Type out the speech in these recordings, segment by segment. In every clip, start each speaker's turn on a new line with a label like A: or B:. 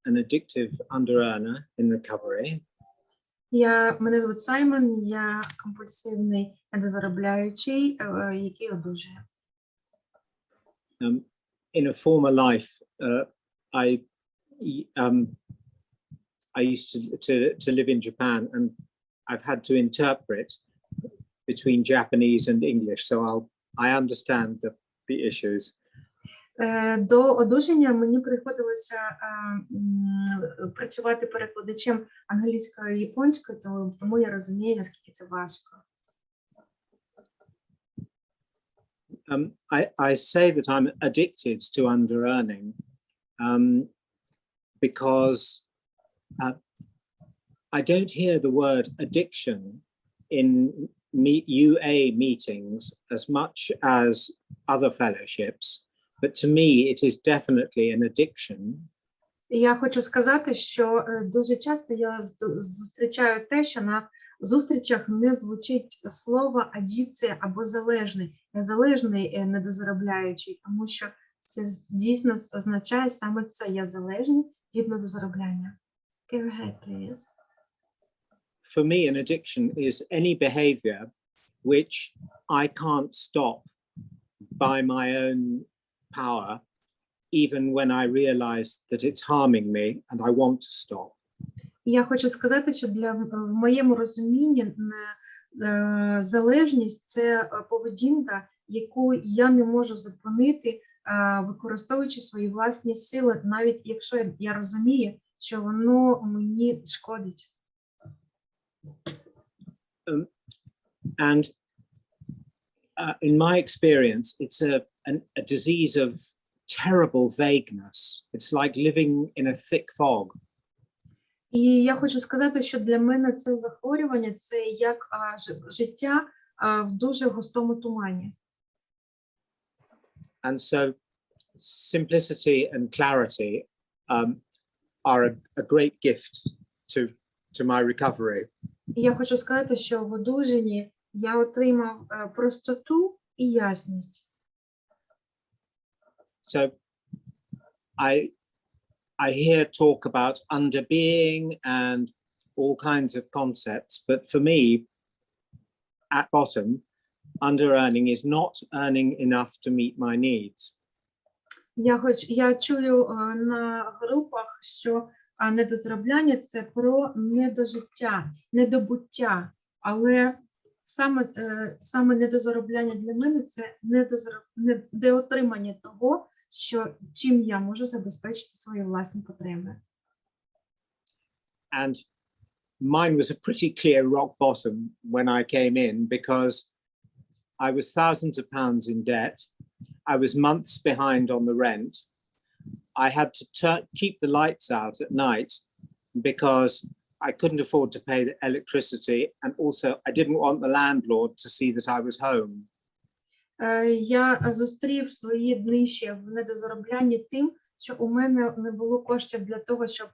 A: an addictive under-earner in recovery.
B: Мене звуть Саймон, я компульсивний недозаробляючий, який одужує.
A: In a former life, I used to live in Japan, and I've had to interpret between Japanese and English, so I understand the issues.
B: До одужання мені приходилося працювати перекладачем англійською і японською, тому я розумію, наскільки це важко.
A: I say that I'm addicted to under-earning because I don't hear the word addiction in UA meetings as much as other fellowships, but to me it is definitely an addiction.
B: Я хочу сказати, що дуже часто я зустрічаю те, що на зустрічах не звучить слово аддикція або залежний, незалежний недозаробляючий, тому що це дійсно означає саме це, я залежний від недозаробляння. Go ahead, please.
A: For me, an addiction is any behavior which I can't stop by my own power, even when I realize that it's harming me and I want to stop.
B: Я хочу сказати, що в моєму розумінні залежність – це поведінка, яку я не можу зупинити, використовуючи свої власні сили, навіть якщо я розумію, що воно мені шкодить.
A: And in my experience, it's a disease of terrible vagueness. It's like living in a thick fog.
B: І я хочу сказати, що для мене це захворювання, це як життя в дуже густому тумані.
A: And so simplicity and clarity are a great gift to my recovery.
B: І я хочу сказати, що в одужанні я отримав простоту і ясність.
A: So I hear talk about underbeing and all kinds of concepts, but for me, at bottom, under-earning is not earning enough to meet my needs.
B: Я чую на групах, що недозаробляння – це про недожиття, недобуття, але саме недозаробляння для мене – це недоотримання того, чим я можу забезпечити свої власні потреби.
A: And mine was a pretty clear rock bottom when I came in, because I was thousands of pounds in debt. I was months behind on the rent. I had to keep the lights out at night because I couldn't afford to pay the electricity, and also I didn't want the landlord to see that I was home.
B: Я зустрів свої дні ще в недозароблянні тим, що у мене не було коштів для того, щоб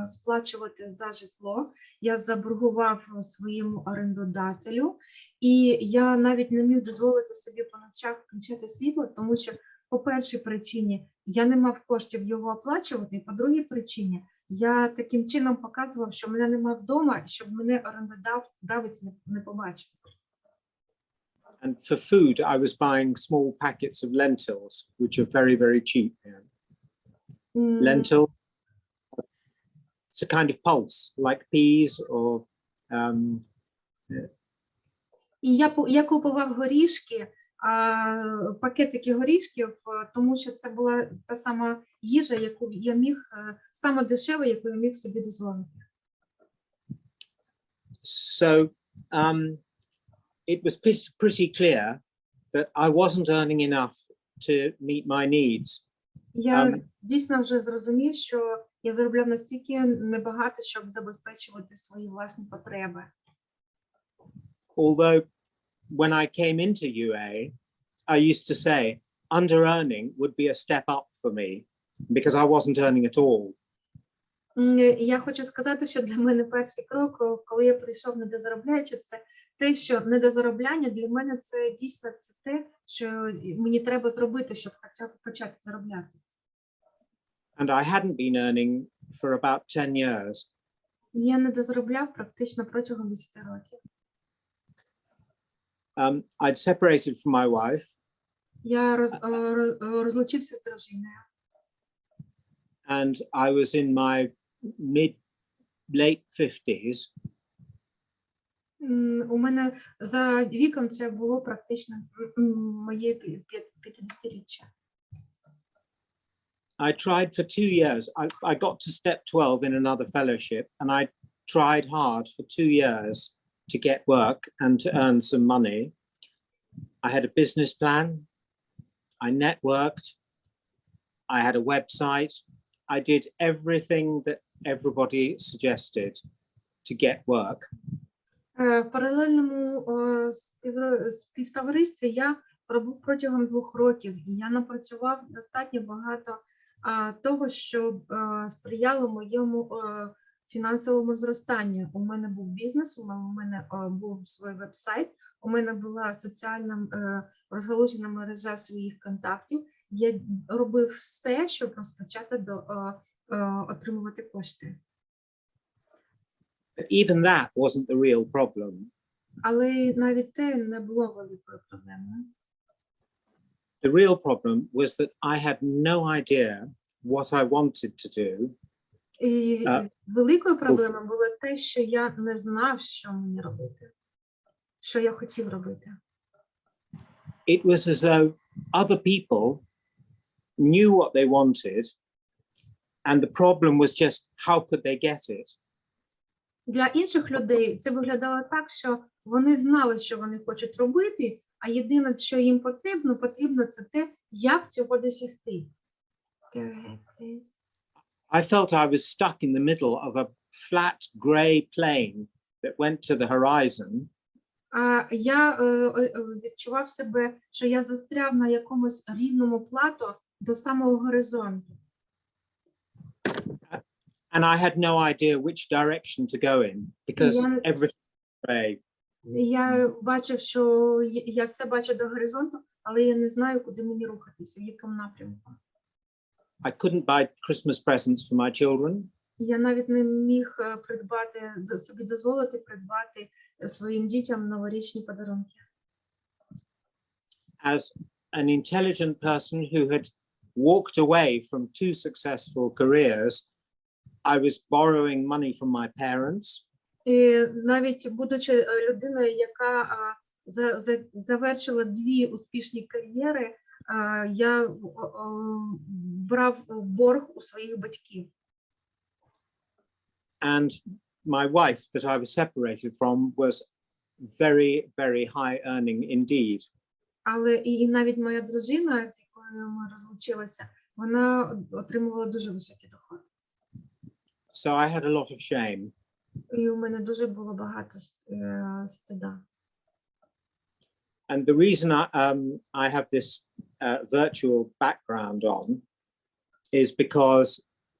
B: сплачувати за житло. Я заборгував своєму орендодателю, і я навіть не міг дозволити собі по ночах включати світло, тому що по першій причині я не мав коштів його оплачувати, і по другій причині я таким чином показував, що мене немає вдома, щоб мене орендодавець не побачив.
A: And for food, I was buying small packets of lentils, which are very, very cheap here. Lentil, it's a kind of pulse, like peas or...
B: І я купував горішки, пакетики горішків, тому що це була та сама їжа, яку я міг, саме дешева, яку я міг собі дозволити.
A: So, it was pretty clear that I wasn't earning enough to meet my needs.
B: Я дійсно вже зрозумів, що я заробляв настільки небагато, щоб забезпечувати свої власні потреби.
A: Although when I came into UA, I used to say under-earning would be a step up for me because I wasn't earning at all.
B: Я хочу сказати, що для мене перший крок, коли я прийшов недозаробляючи, це те, що недозаробляння для мене це дійсно це те, що мені треба зробити, щоб хоча б почати заробляти.
A: And I hadn't been earning for about 10 years.
B: Я не дозаробляв практично протягом 10 років.
A: I'd separated from my wife,
B: Я розлучився з дружиною.
A: and I was in my late 50s.
B: У мене за віком це було практично моє 50-річчя.
A: I tried for 2 years. I got to step 12 in another fellowship, and I tried hard for 2 years to get work and to earn some money. I had a business plan. I networked. I had a website. I did everything that everybody suggested to get work.
B: В паралельному співтоваристві я пробув протягом 2 років, і я напрацював достатньо багато того, що сприяло моєму фінансовому зростанню. У мене був бізнес, у мене був свій веб-сайт, у мене була соціальна розгалужена мережа своїх контактів. Я робив все, щоб розпочати отримувати кошти.
A: But even that wasn't the real problem.
B: Але навіть те не було великою проблемою.
A: The real problem was that I had no idea what I wanted to do.
B: І великою проблемою було те, що я не знав, що мені робити, що я хотів робити.
A: It was as though other people knew what they wanted, and the problem was just how could they get it.
B: Для інших людей це виглядало так, що вони знали, що вони хочуть робити, а єдине, що їм потрібно це те, як цього досягти.
A: I felt I was stuck in the middle of a flat grey plane that went to the horizon.
B: Я відчував себе, що я застряв на якомусь рівному плато до самого горизонту.
A: And I had no idea which direction to go in because everything was grey.
B: Я бачив, що я все бачу до горизонту, але я не знаю, куди мені рухатися, в якому напрямку.
A: I couldn't buy Christmas presents for my children.
B: Я навіть не міг собі дозволити придбати своїм дітям новорічні подарунки.
A: As an intelligent person who had walked away from 2 successful careers, I was borrowing money from my parents.
B: І навіть будучи людиною, яка завершила 2 успішні кар'єри, я брав борг у своїх батьків.
A: And my wife that I was separated from was very, very high earning indeed.
B: Але і навіть моя дружина, з якою ми розлучилися, вона отримувала дуже високий доход.
A: So I had a lot of shame.
B: І у мене дуже було багато стида.
A: And the reason I have this virtual background on is because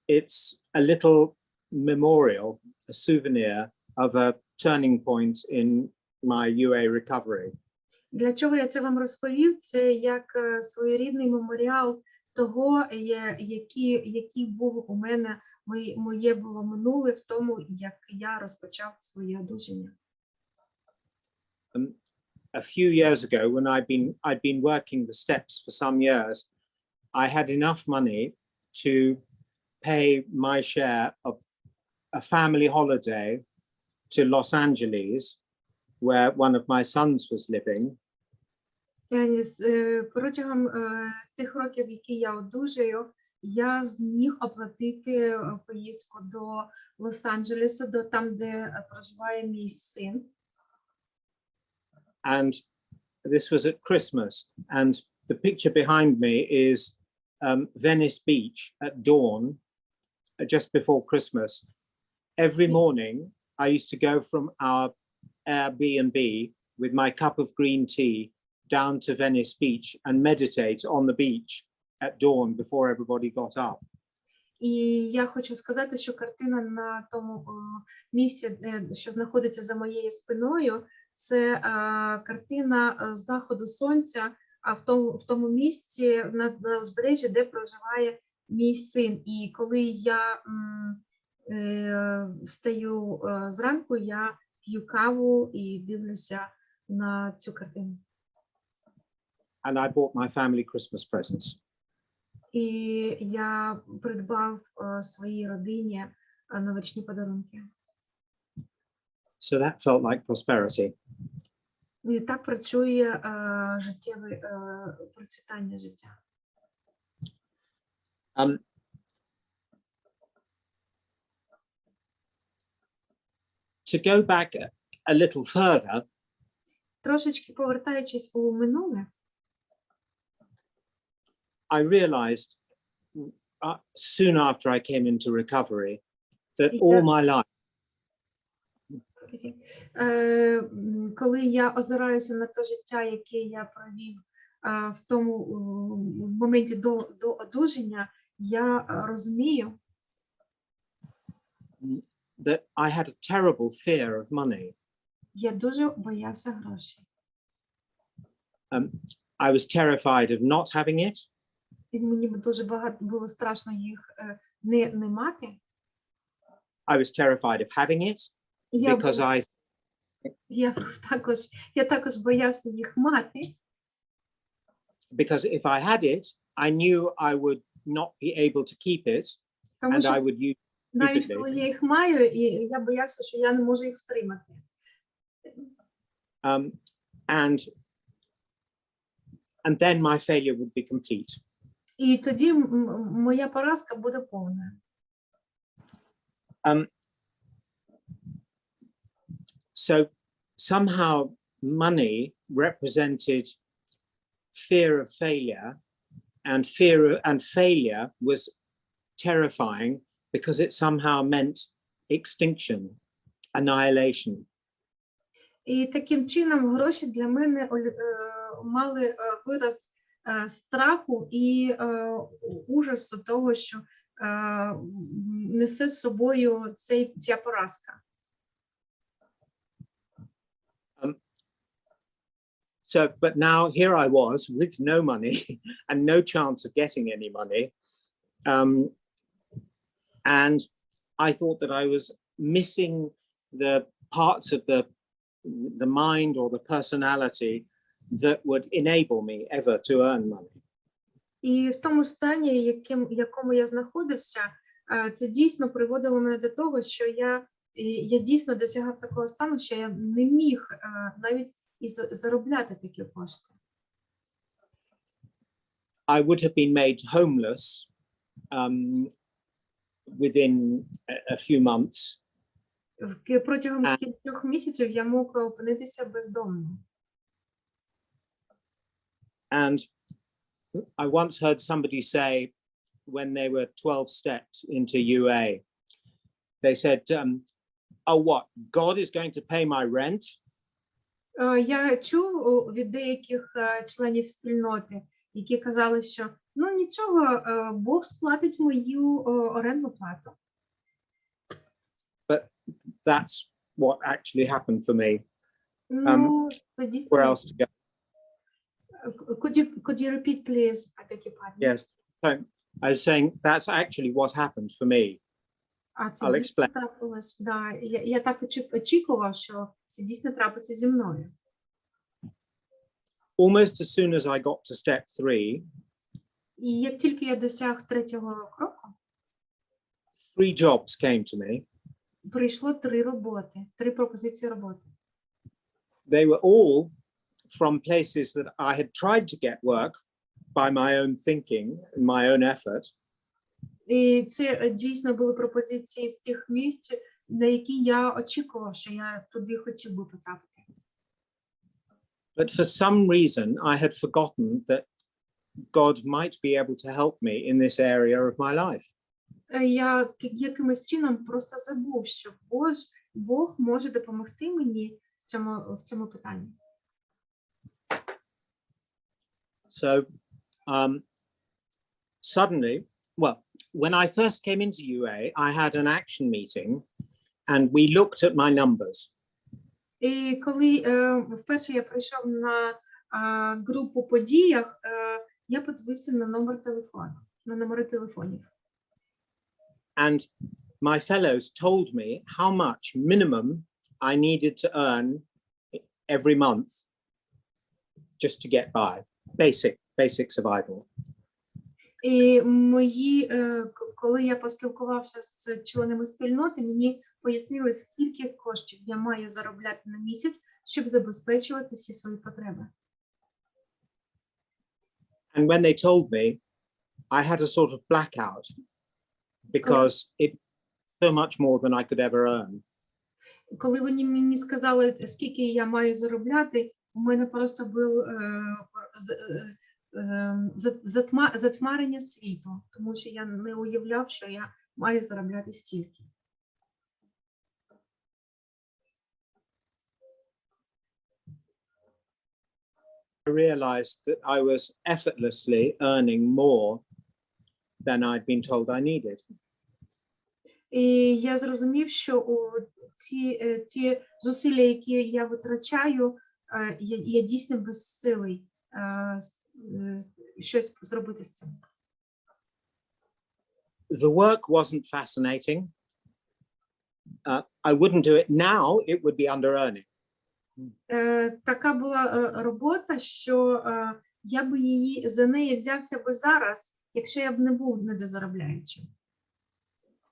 A: it's a little memorial, a souvenir of a turning point in my UA recovery.
B: Для чого я це вам розповів? Це як своєрідний меморіал того, який був у мене, моє було минуле в тому, як я розпочав своє одужання.
A: A few years ago, when I'd been working the steps for some years, I had enough money to pay my share of a family holiday to Los Angeles, where one of my sons was living.
B: Протягом тих років, які я одужаю, я зміг оплатити поїздку до Лос-Анджелесу, там, де проживає мій син.
A: And this was at Christmas. And the picture behind me is Venice Beach at dawn, just before Christmas. Every morning, I used to go from our Airbnb with my cup of green tea down to Venice Beach and meditate on the beach at dawn before everybody got up.
B: І я хочу сказати, що картина на тому місці, що знаходиться за моєю спиною, це картина заходу сонця, а в тому місці на узбережжі, де проживає мій син. І коли я встаю зранку, я п'ю каву і дивлюся на цю картину.
A: And I bought my family Christmas presents.
B: І я придбав своїй родині новорічні подарунки.
A: So that felt like prosperity.
B: І так працює життєве процвітання життя.
A: To go back a little further,
B: Трошечки повертаючись у минуле,
A: I realized soon after I came into recovery that all my life
B: коли я озираюся на те життя, яке я провів в тому в моменті до одужання, я розумію,
A: that I had a terrible fear of money.
B: я дуже боявся грошей.
A: I was terrified of not having it.
B: І мені дуже було страшно їх не мати.
A: I was terrified of having it because
B: Я також боявся їх мати.
A: Because if I had it, I knew I would not be able to keep it,
B: Тому
A: and
B: що
A: I would use
B: навіть
A: it
B: коли
A: later.
B: я їх маю, і я боявся, що я не можу їх втримати.
A: And then my failure would be complete.
B: І тоді моя поразка буде повна.
A: So somehow money represented fear of failure, and failure was terrifying because it somehow meant extinction, annihilation.
B: І таким чином гроші для мене мали вираз страху і ужасу того, що несе з собою ця поразка.
A: So, but now here I was with no money and no chance of getting any money. And I thought that I was missing the parts of the mind or the personality that would enable me ever to earn money.
B: І в тому стані, якому я знаходився, це дійсно приводило мене до того, що я дійсно досягав такого стану, що я не міг навіть і заробляти такі кошти.
A: I would have been made homeless within a few months.
B: Протягом кількох місяців я мог опинитися бездомним.
A: And I once heard somebody say when they were 12 steps into UA, they said, oh, what? God is going to pay my rent?
B: Я чув від деяких членів спільноти, які казали, що ну нічого, Бог сплатить мою орендну плату.
A: But that's what actually happened for me.
B: Ну, це дійсно.
A: Where else to go?
B: Could you repeat, please? I beg your pardon.
A: Yes. So I was saying that's actually what happened for me.
B: Це
A: I'll
B: дійсно
A: explain.
B: трапилось. Да, я так очікував, що це дійсно трапиться зі мною.
A: Almost as soon as I got to step 3,
B: І як тільки я досяг третього кроку,
A: 3 jobs came to me.
B: прийшло 3 роботи, 3 пропозиції роботи.
A: They were all from places that I had tried to get work by my own thinking and my own effort.
B: І це дійсно були пропозиції з тих місць, на які я очікував, що я туди хотів би потрапити.
A: But for some reason, I had forgotten that God might be able to help me in this area of my life.
B: Я якимось чином просто забув, що Бог може допомогти мені в цьому питанні.
A: So suddenly, well, when I first came into UA, I had an action meeting and we looked at my numbers.
B: І коли вперше я прийшов на групу подіях, я подивився на номери телефонів.
A: And my fellows told me how much minimum I needed to earn every month just to get by. Basic survival.
B: І коли я поспілкувався з членами спільноти, мені пояснили, скільки коштів я маю заробляти на місяць, щоб забезпечувати всі свої потреби.
A: And when they told me, I had a sort of blackout because it so much more than I could ever earn.
B: Коли вони мені сказали, скільки я маю заробляти, у мене просто був затьмарення світу, тому що я не уявляв, що я маю заробляти стільки.
A: I realized that I was effortlessly earning more than I'd been told I needed.
B: І я зрозумів, що ті зусилля, які я витрачаю, я дійсно безсилий щось зробити з цим.
A: The work wasn't fascinating. I wouldn't do it now, it would be under earning.
B: Така була робота, що я би за неї взявся би зараз, якщо я б не був недозаробляючим.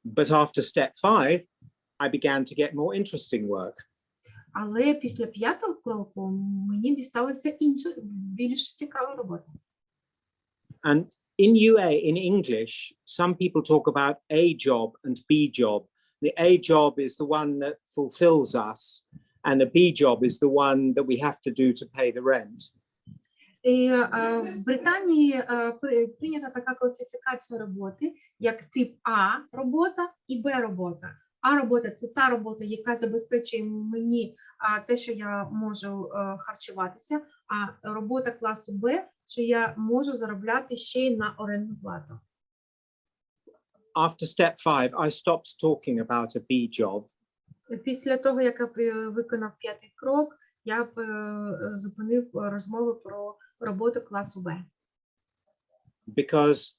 A: But after step 5, I began to get more interesting work.
B: Але після 5-го кроку мені дісталася інша, більш цікава робота.
A: And in UA, in English, some people talk about a job and B job. The A job is the one that fulfills us, and the B job is the one that we have to do to pay the rent.
B: І в Британії прийнята така класифікація роботи, як тип А робота і Б робота. А робота – це та робота, яка забезпечує мені те, що я можу харчуватися, а робота класу Б, що я можу заробляти ще й на орендну плату.
A: After step 5, I stopped talking about a B job.
B: Після того, як я виконав 5-й крок, я зупинив розмови про роботу класу Б.
A: Because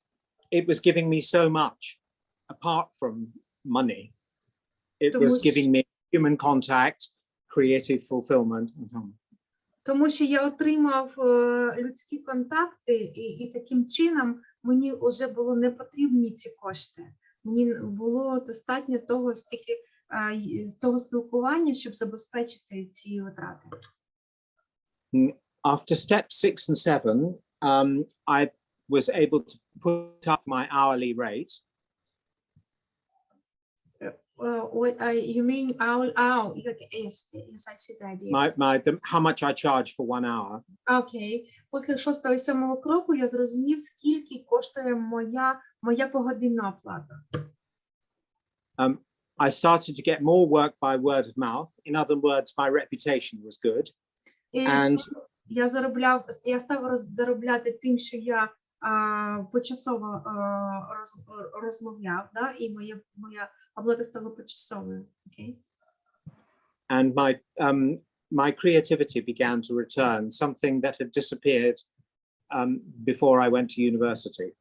A: it was giving me so much apart from money. It was giving me human contact, creative fulfillment.
B: Тому що я отримав людські контакти, і таким чином мені вже було не потрібні ці кошти. Мені було достатньо того, того спілкування, щоб забезпечити ці витрати.
A: After step 6 and 7, I was able to put up my hourly rate.
B: What you mean? Yes, I see the idea.
A: How much I charge for 1 hour.
B: Окей. Після 6-го і 7-го кроку я зрозумів, скільки коштує моя погодинна оплата.
A: I started to get more work by word of mouth. In other words, my reputation was good. And
B: я став заробляти тим, що я почасово розмовляв, да, і моя оплата стала почасовою. Okay?
A: And my creativity began to return, something that had disappeared before I went to university.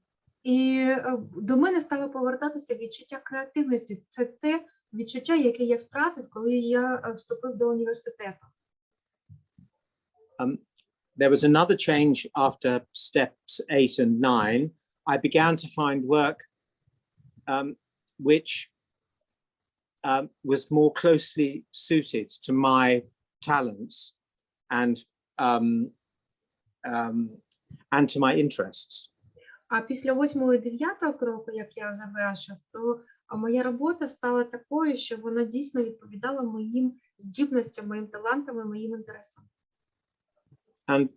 B: І до мене стало повертатися відчуття креативності. Це те відчуття, яке я втратив, коли я вступив до університету.
A: There was another change after steps 8 and 9. I began to find work which was more closely suited to my talents and to my interests.
B: А після 8-го і 9-го кроку, як я завершив, то моя робота стала такою, що вона дійсно відповідала моїм здібностям, моїм талантам і моїм інтересам.
A: And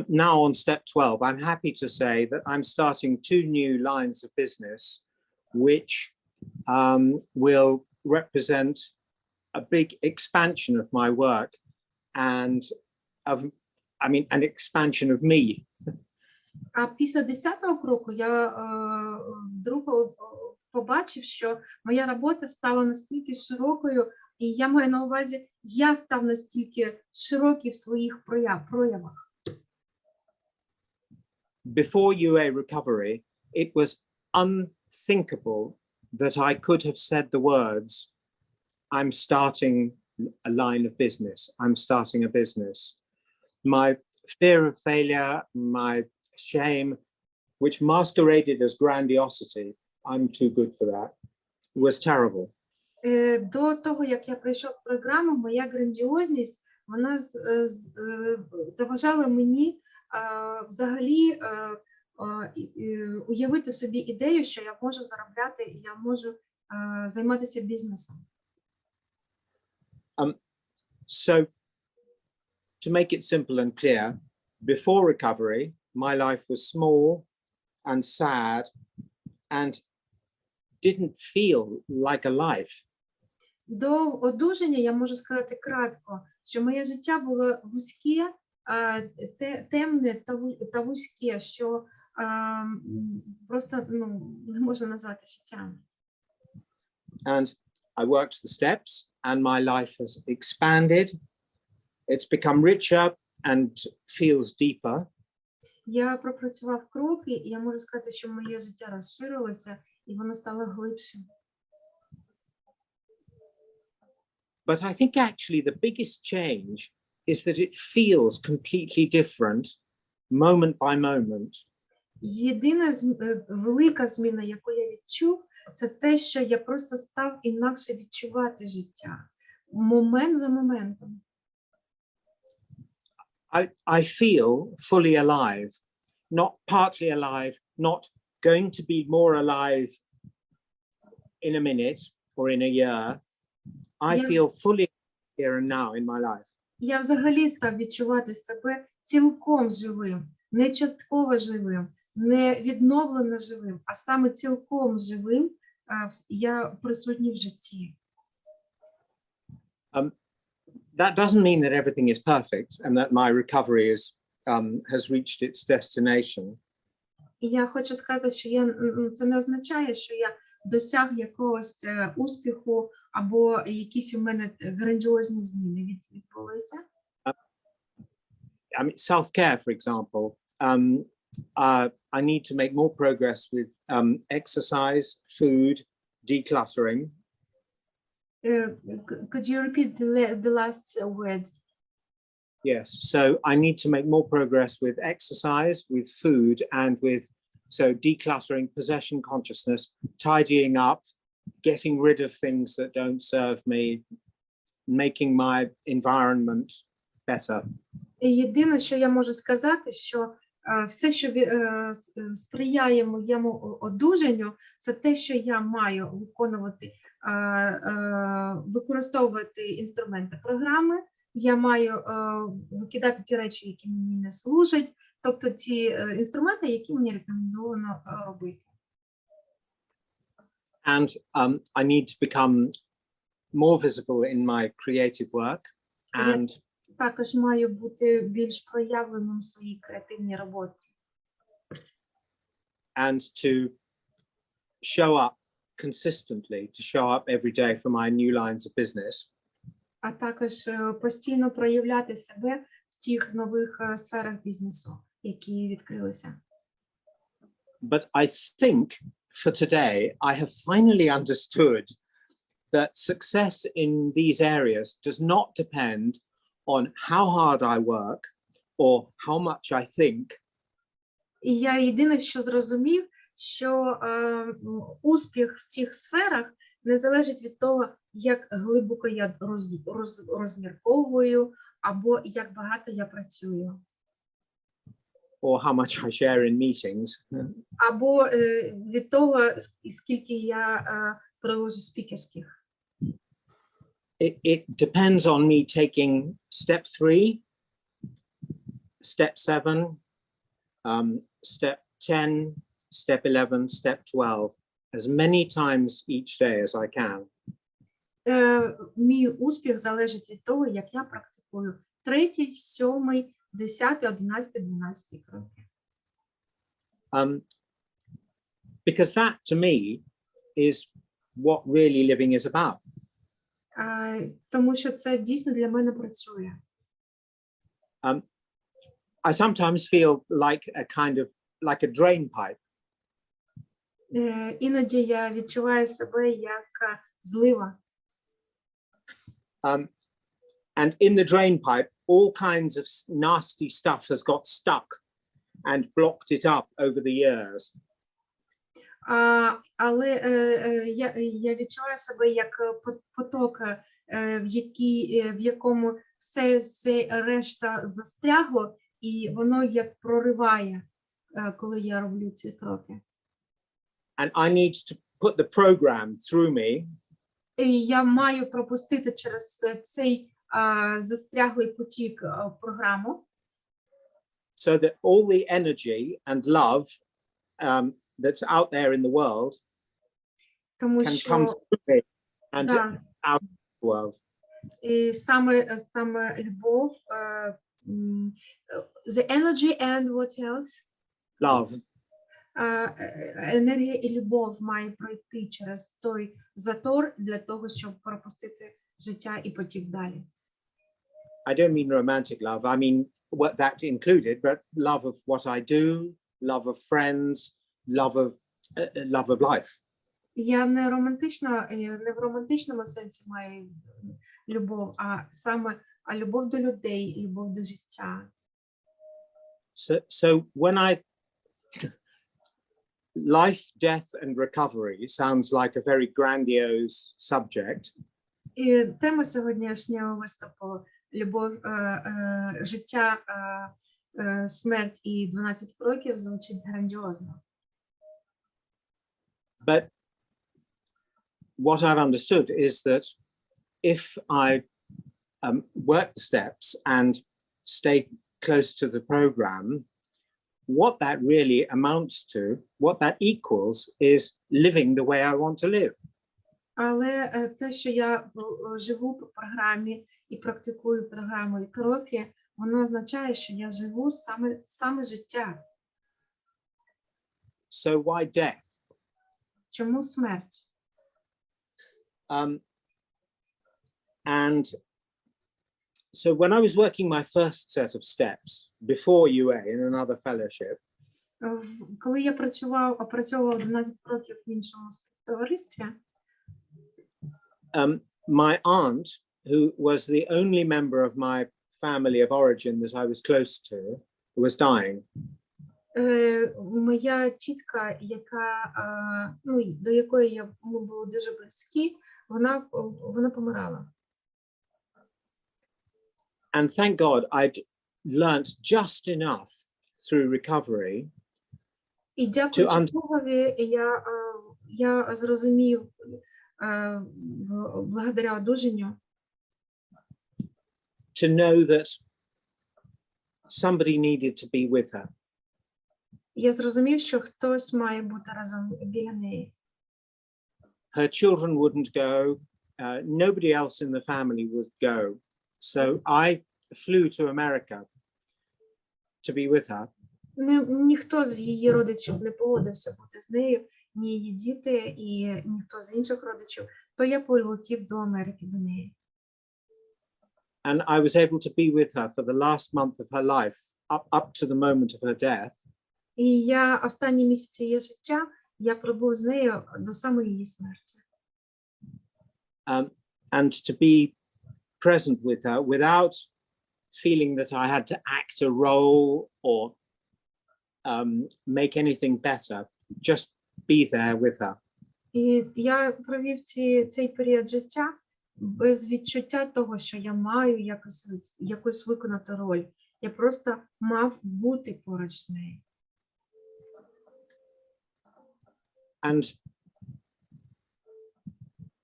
A: now on step 12, I'm happy to say that I'm starting 2 new lines of business, which will represent a big expansion of my work and an expansion of me.
B: А після 10-го кроку я вдруг побачив, що моя робота стала настільки широкою, і я маю на увазі, я став настільки широкий в своїх проявах.
A: Before UA recovery, it was unthinkable that I could have said the words, I'm starting a line of business. I'm starting a business. My fear of failure, my shame, which masqueraded as grandiosity, I'm too good for that, was terrible.
B: До того, як я прийшов в програму, моя грандіозність, вона заважала мені взагалі уявити собі ідею, що я можу заробляти, і я можу займатися бізнесом.
A: So, to make it simple and clear, before recovery, my life was small and sad and didn't feel like a life.
B: До одужання я можу сказати кратко, що моє життя було вузьке, темне та вузьке, що просто не можна назвати життям.
A: And I worked the steps and my life has expanded. It's become richer and feels deeper.
B: Я пропрацював кроки, і я можу сказати, що моє життя розширилося, і воно стало глибшим.
A: But I think actually the biggest change is that it feels completely different moment by moment.
B: Єдина велика зміна, яку я відчув, це те, що я просто став інакше відчувати життя, момент за моментом.
A: I feel fully alive, not partly alive, not going to be more alive in a minute or in a year. I feel fully here and now in my life.
B: Я взагалі став відчувати себе цілком живим, не частково живим, не відновлено живим, а саме цілком живим я присутній в житті.
A: That doesn't mean that everything is perfect and that my recovery has reached its destination.
B: І я хочу сказати, що це не означає, що я досяг якогось успіху або якісь у мене грандіозні зміни відбулися.
A: I mean, self-care, for example. I need to make more progress with exercise, food, decluttering.
B: Could you repeat the last word?
A: Yes, so I need to make more progress with exercise, with food, and with decluttering, possession consciousness, tidying up, getting rid of things that don't serve me, making my environment better.
B: Єдине, що я можу сказати, що все, що сприяє моєму одужанню, це те, що я маю виконувати, використовувати інструменти програми, я маю викидати ті речі, які мені не служать, тобто ті інструменти, які мені рекомендовано робити.
A: And I need to become more visible in my creative work and
B: також маю бути більш проявленим в своїй креативній роботі.
A: And to show up consistently, to show up every day for my new lines of business.
B: А також постійно проявляти себе в тих нових сферах бізнесу, які відкрилися.
A: But I think for today, I have finally understood that success in these areas does not depend on how hard I work or how much I think.
B: І я єдине, що зрозумів, що успіх в цих сферах не залежить від того, як глибоко я розмірковую, або як багато я працюю.
A: Or how much I share in meetings.
B: Або від того, скільки я проводжу спікерських.
A: It depends on me taking step 3, step 7, step 10, step 11, step 12, as many times each day as I can.
B: Мій успіх залежить від того, як я практикую 3, 7, 10, 11, 12 кроки.
A: Because that to me is what really living is about.
B: Тому що це дійсно для мене працює.
A: I sometimes feel like a kind of like a drain pipe.
B: Іноді я відчуваю себе як злива.
A: And in the drain pipe, all kinds of nasty stuff has got stuck and blocked it up over the years.
B: Але я відчуваю себе як поток, в якому все решта застрягло, і воно як прориває, коли я роблю ці кроки.
A: And I need to put the program through me
B: І я маю пропустити через цей застряглий потік програму,
A: so that all the energy and love that's out there in the world
B: тому
A: can
B: що
A: come through me and
B: да,
A: out of the world.
B: і саме любов, the energy and what else?
A: Love.
B: Енергія і любов має пройти через той затор для того, щоб пропустити життя і потік далі.
A: I don't mean romantic love. I mean what that included, but love of what I do, love of friends, love of life.
B: Я не в романтичному сенсі маю любов, а саме любов до людей, любов до життя.
A: So when life, death, and recovery sounds like a very grandiose subject.
B: І тема сьогоднішнього виступу любов, життя, смерть і 12 кроків звучить грандіозно.
A: But what I've understood is that if I work the steps and stay close to the program, what that really amounts to, what that equals, is living the way I want to live.
B: Але те, що я живу по програмі і практикую програму і кроки, воно означає, що я живу саме життя.
A: So why death?
B: Чому смерть?
A: And so when I was working my first set of steps before UA in another fellowship,
B: Коли я опрацьовував 12 кроків в іншому товаристві,
A: my aunt, who was the only member of my family of origin that I was close to, was dying.
B: Моя тітка, до якої ми були дуже близькі, вона помирала.
A: And thank God I'd learnt just enough through recovery.
B: І дякуючи Богові, я зрозумів, благодаря одужанню,
A: to know that somebody needed to be with her.
B: Я зрозумів, що хтось має бути разом біля неї.
A: Her children wouldn't go. Nobody else in the family would go. So I flew to America to be with her.
B: Ніхто з її родичів не погодився бути з нею, ні її діти, і ніхто з інших родичів. То я полетів до Америки до неї.
A: And I was able to be with her for the last month of her life, up to the moment of her death.
B: І я останні місяці її життя, я пробув з нею до самої її смерті.
A: And to be present with her without feeling that I had to act a role or make anything better, just be there with her.
B: І я провів цей період життя без відчуття того, що я маю якусь виконати роль. Я просто мав бути поруч з нею.
A: And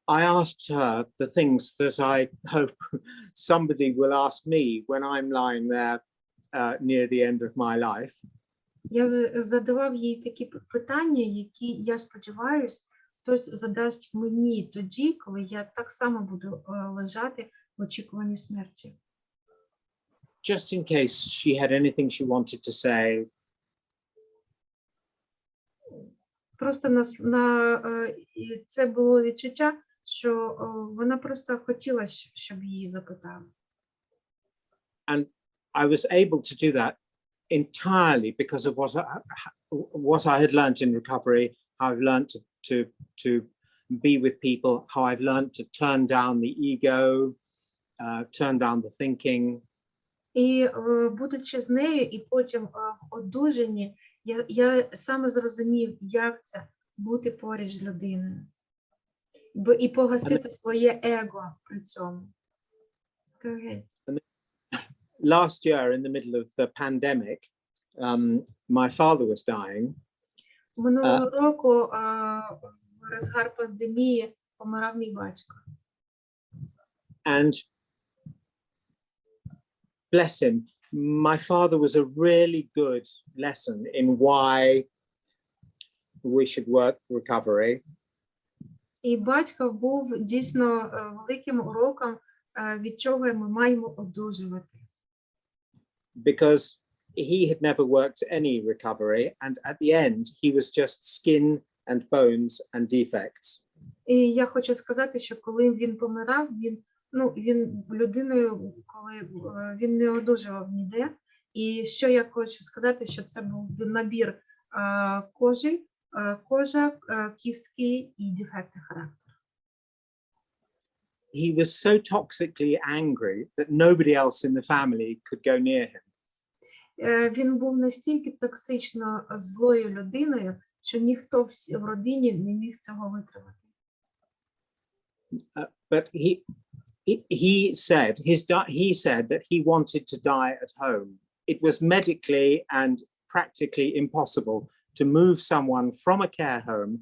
A: I asked her the things that I hope somebody will ask me when I'm lying there near the end of my life.
B: Я задавав їй такі питання, які, я сподіваюся, хтось задасть мені тоді, коли я так само буду лежати в очікуванні смерті.
A: Just in case she had anything she wanted to say.
B: Просто це було відчуття, що вона просто хотіла, щоб її запитали.
A: And I was able to do that entirely because of what I had learned in recovery how I've learned to be with people, how I've learned to turn down the ego, turn down the thinking.
B: І будучи з нею, і потім в одужанні, я саме зрозумів, як це бути поруч з людиною. І погасити своє его при цьому. Go ahead.
A: Last year, in the middle of the pandemic, my father was dying.
B: Минулого року в розгар пандемії помирав мій батько.
A: And bless him, my father was a really good lesson in why we should work recovery.
B: І батько був дійсно великим уроком, від чого ми маємо одужувати.
A: Because he had never worked any recovery, and at the end he was just skin and bones and defects.
B: І я хочу сказати, що коли він помирав, він людиною, коли він не одужував ніде. І що я хочу сказати, що це був набір кожа, кістки і дефекти характеру.
A: He was so toxically angry that nobody else in the family could go near him.
B: Він був настільки токсично злою людиною, що ніхто в родині не міг цього витримати.
A: But he said that he wanted to die at home. It was medically and practically impossible to move someone from a care home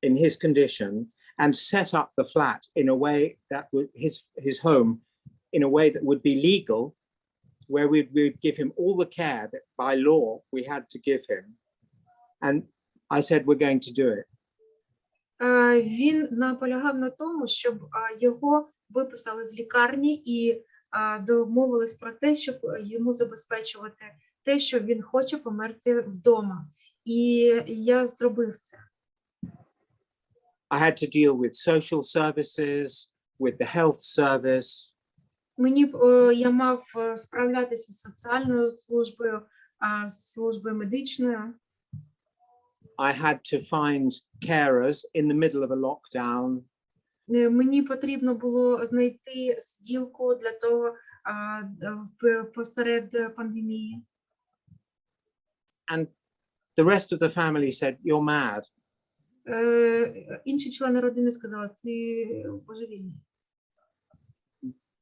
A: in his condition and set up the flat in a way that would his home in a way that would be legal, where we would give him all the care that by law we had to give him. And I said, we're going to do it.
B: Він наполягав на тому, щоб його виписали з лікарні і домовились про те, щоб йому забезпечувати те, що він хоче померти вдома. І я зробив це.
A: I had to deal with social services, with the health service.
B: Я мав справлятися з соціальною службою, службою медичною.
A: I had to find carers in the middle of a lockdown.
B: Мені потрібно було знайти сиділку для того посеред пандемії.
A: And the rest of the family said, you're mad.
B: Інші члени родини сказали, ти божевільний.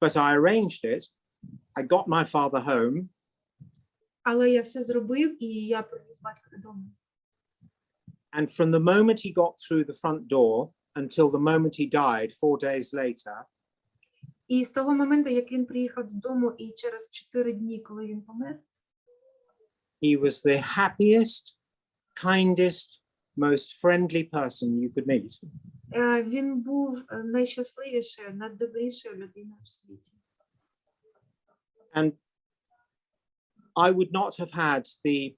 A: But I arranged it. I got my father home.
B: Але я все зробив, і я привіз батька додому.
A: And from the moment he got through the front door until the moment he died 4 days later,
B: І з того моменту, як він приїхав додому, і через 4 дні, коли він помер,
A: he was the happiest, kindest, most friendly person you could meet.
B: Він був найщасливішою, найдобрішою людиною в світі.
A: And I would not have had the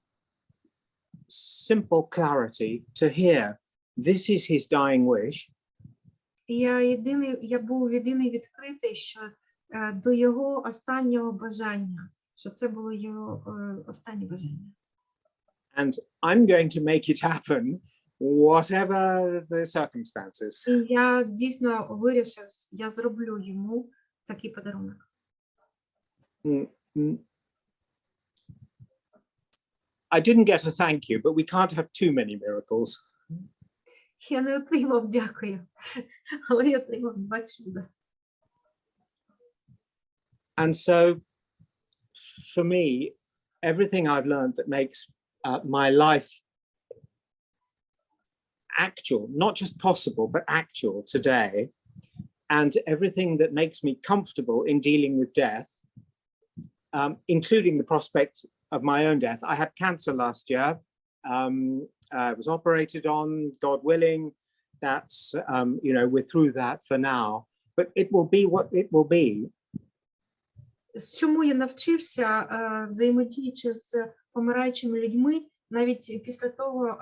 A: simple clarity to hear this is his dying wish.
B: Я був єдиний відкритий, що до його останнього бажання, що це було його останнє бажання.
A: And I'm going to make it happen, whatever the circumstances.
B: І я дійсно вирішив, я зроблю йому такий подарунок.
A: I didn't get a thank you, but we can't have too many miracles.
B: Я не отримав дякую, але я отримав 2 чуда.
A: And so, for me, everything I've learned that makes my life actual, not just possible, but actual today, and everything that makes me comfortable in dealing with death, including the prospect of my own death. I had cancer last year. I was operated on, God willing. That's, we're through that for now, but it will be what it will be.
B: Чому я навчився, взаємодіючи з помираючими людьми, навіть після того,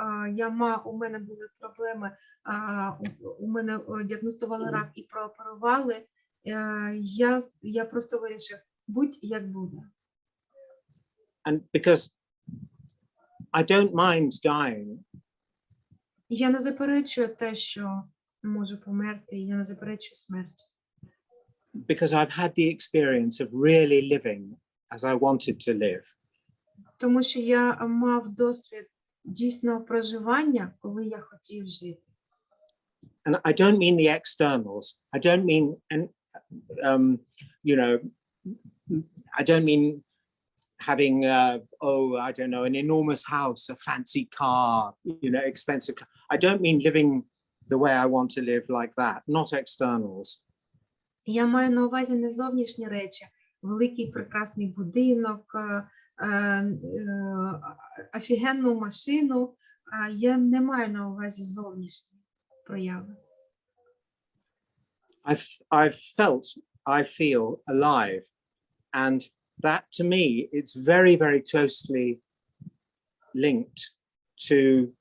B: у мене були проблеми, у мене діагностували рак і прооперували, я просто вирішив, будь як буде.
A: And because I don't mind dying,
B: Я не заперечую те, що можу померти, я не заперечую смерть.
A: because I've had the experience of really living as I wanted to live.
B: Тому що я мав досвід дійсного проживання, коли я хотів жити.
A: And I don't mean the externals. I don't mean, you know, I don't mean having, I don't know, an enormous house, a fancy car, you know, expensive car. I don't mean living the way I want to live like that, not externals.
B: Я маю на увазі не зовнішні речі, великий прекрасний будинок, офігенну машину. Я не маю на увазі зовнішні прояви.
A: I feel alive. And that to me, it's very, very closely linked to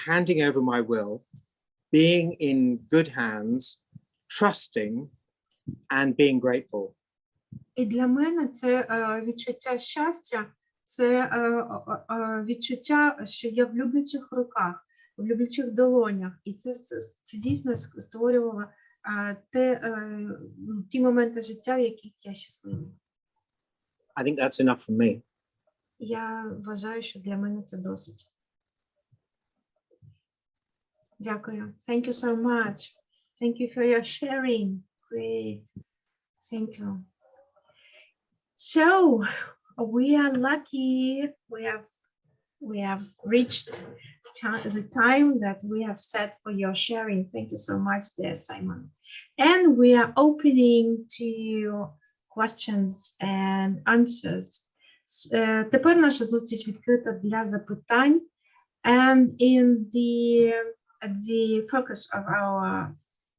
A: handing over my will, being in good hands, trusting, and being grateful.
B: І для мене це відчуття щастя, це відчуття, що я в люблячих руках, в люблячих долонях. І це дійсно створювало ті моменти життя, в яких я щаслива.
A: I think that's enough for me.
B: Я вважаю, що для мене це досить. Дякую. Thank you so much. Thank you for your sharing. Great. Thank you. So we are lucky. We have reached the time that we have set for your sharing. Thank you so much, dear Simon. And we are opening to questions and answers. Тепер наша зустріч відкрита для запитань. And in the focus of our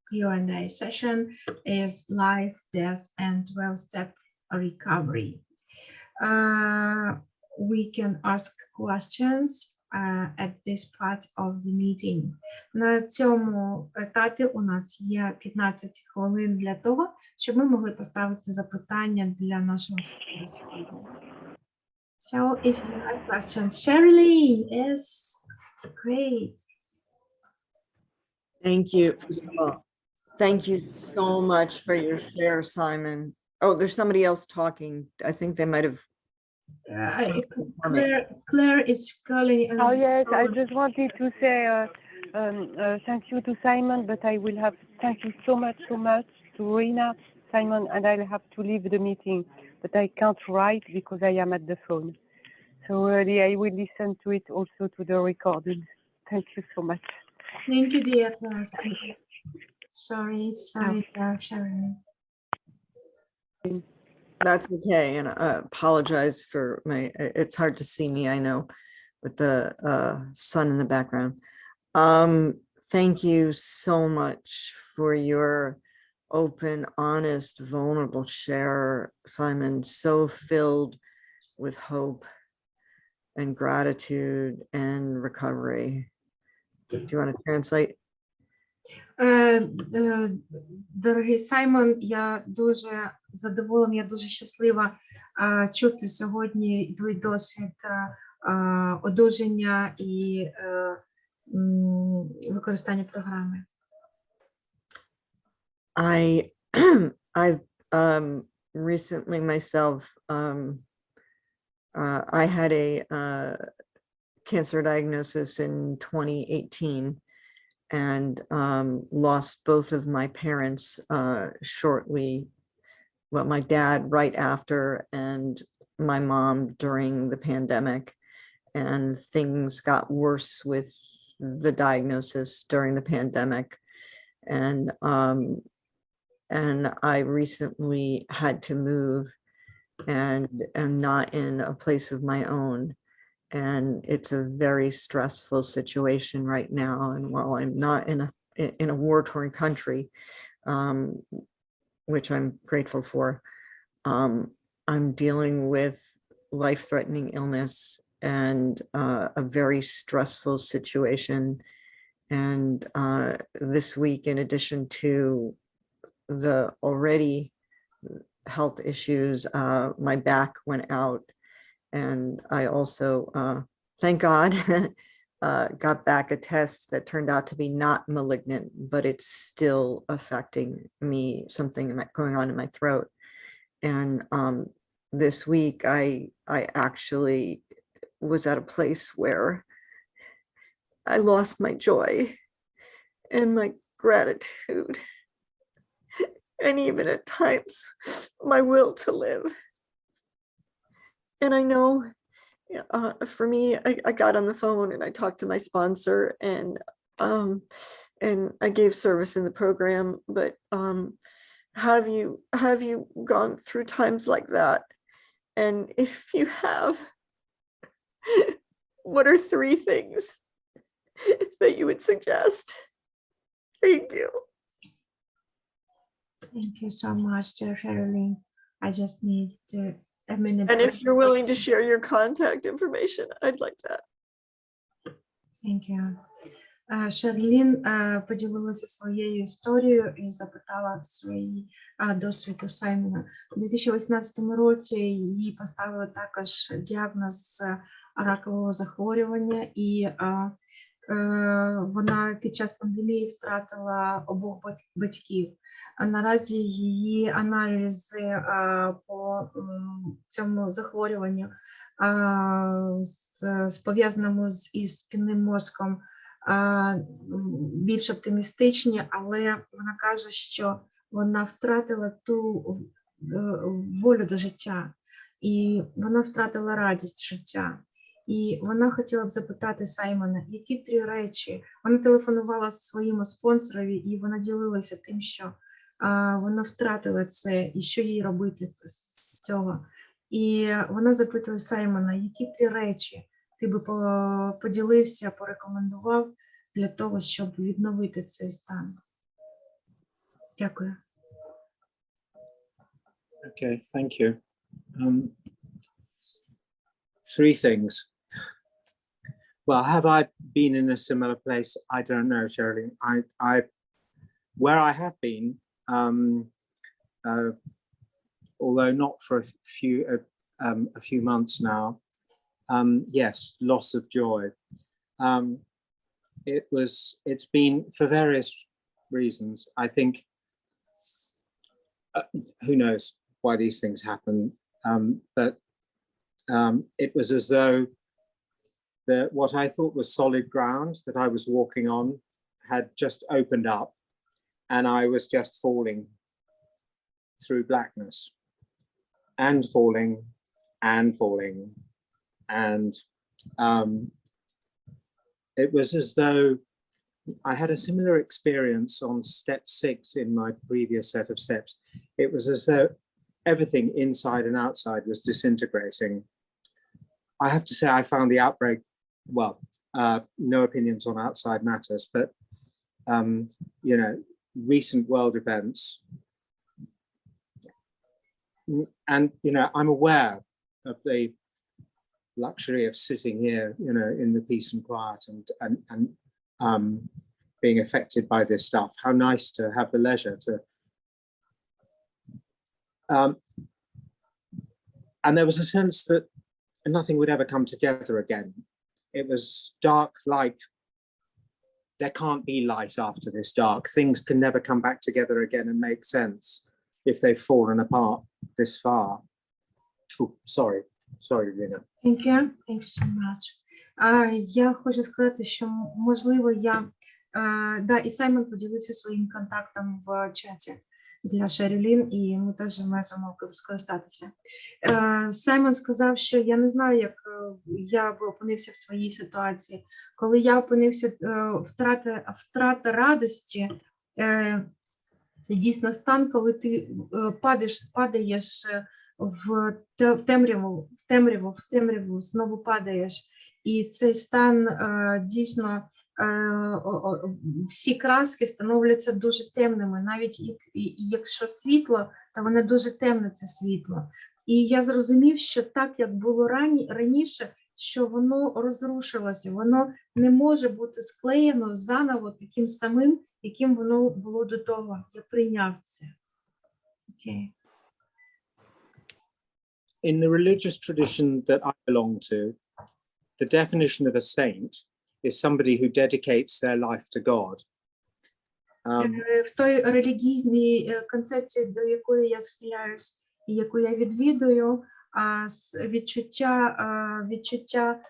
B: Q&A session is life, death, and 12-step recovery. We can ask questions at this part of the meeting. На цьому етапі у нас є 15 хвилин для того, щоб ми могли поставити запитання для нашого спікера сьогодні. So if you have questions, Sherilyn, yes, great.
C: Thank you. First of all, thank you so much for your share, Simon. Oh, there's somebody else talking. I think they might have.
B: Claire is calling.
D: Oh yes, I just wanted to say thank you to Simon, but I will have thank you so much to Rina, Simon, and I'll have to leave the meeting, but I can't write because I am at the phone. So really, I will listen to it also to the recording. Thank you so much.
B: Thank you, dear Claire. Thank you. Sorry, dear Sharon.
C: That's okay, and I apologize for it's hard to see me, I know, with the sun in the background. Thank you so much for your open, honest, vulnerable share, Simon, so filled with hope and gratitude and recovery. Do you want to translate?
B: Дорогий Саймон, я дуже задоволена, я дуже щаслива чути сьогодні твій досвід одужання і використання програми.
C: I've recently myself, I had a cancer diagnosis in 2018 and lost both of my parents shortly. Well, my dad right after and my mom during the pandemic. And things got worse with the diagnosis during the pandemic. And I recently had to move and am not in a place of my own. And it's a very stressful situation right now. And while I'm not in a war-torn country, which I'm grateful for, I'm dealing with life-threatening illness and a very stressful situation. And this week, in addition to the already health issues, my back went out. And I also thank God, got back a test that turned out to be not malignant, but it's still affecting me, something going on in my throat. And this week, I actually was at a place where I lost my joy and my gratitude, and even at times my will to live. And I know for me, I got on the phone and I talked to my sponsor, and I gave service in the program. But have you gone through times like that? And if you have, what are 3 things that you would suggest? Thank you.
B: Thank you so much, dear Sherilyn. I just need a minute.
C: And if you're willing to share your contact information, I'd like that.
B: Thank you. Шерлін поділилася своєю історією і запитала свій досвід у Саймона. У 2018 році їй поставили також діагноз ракового захворювання, і вона під час пандемії втратила обох батьків. Наразі її аналізи по цьому захворюванню, пов'язаному із спинним мозком, більш оптимістичні, але вона каже, що вона втратила ту волю до життя, і вона втратила радість життя. І вона хотіла б запитати Саймона, які 3 речі. Вона телефонувала своєму спонсорові, і вона ділилася тим, що вона втратила це, і що їй робити з цього. І вона запитує Саймона, які 3 речі ти би поділився, порекомендував для того, щоб відновити цей стан. Дякую.
A: Okay, thank you. 3 things. Well, have I been in a similar place? I don't know, Sherilyn. Where I have been, although not for a few months now, yes, loss of joy. It's been for various reasons. I think, who knows why these things happen, but it was as though what I thought was solid ground that I was walking on had just opened up, and I was just falling through blackness, and falling, and falling. And it was as though I had a similar experience on step 6 in my previous set of steps. It was as though everything inside and outside was disintegrating. I have to say I found the outbreak, well, no opinions on outside matters, but, you know, recent world events. And, you know, I'm aware of the luxury of sitting here, you know, in the peace and quiet and being affected by this stuff. How nice to have the leisure to. And there was a sense that nothing would ever come together again. It was dark, light. There can't be light after this dark. Things can never come back together again and make sense if they've fallen apart this far. Oh, sorry, Lina.
B: Thank you so much. Я хочу сказати, що, можливо, і Саймон поділився своїм контактом в чаті для Шерілін, і ми теж можемо скористатися. Саймон сказав, що я не знаю, як я б опинився в твоїй ситуації. Коли я опинився втрата радості, це дійсно стан, коли ти падаєш в темряву, знову падаєш. І цей стан дійсно, всі краски становляться дуже темними, навіть якщо світло, то воно дуже темне, це світло. І я зрозумів, що так, як було раніше, що воно розрушилося, воно не може бути склеєно заново таким самим, яким воно було до того. Я прийняв це. Окей.
A: In the religious tradition that I belong to, the definition of a saint is somebody who dedicates their life to God.
B: В той релігійній концепції, до якої я схиляюсь і яку я відвідую, відчуття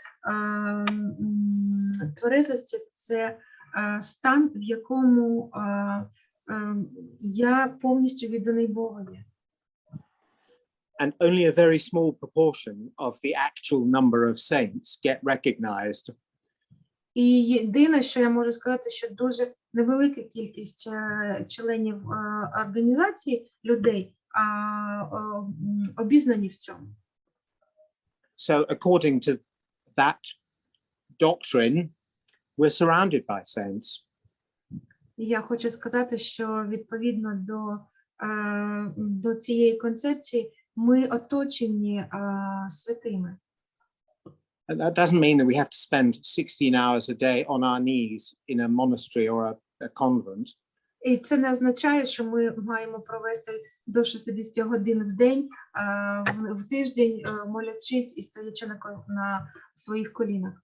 B: тверезості – це стан, в якому я повністю відданий Богові.
A: And only a very small proportion of the actual number of saints get recognized.
B: І єдине, що я можу сказати, що дуже невелика кількість членів організації, людей, обізнані в цьому.
A: So according to that doctrine, we're surrounded by saints.
B: І я хочу сказати, що відповідно до цієї концепції ми оточені святими.
A: And that doesn't mean that we have to spend 16 hours a day on our knees in a monastery or a convent.
B: І це не означає, що ми маємо провести до 60 годин в день, в тиждень, молячись і стоячи на своїх колінах.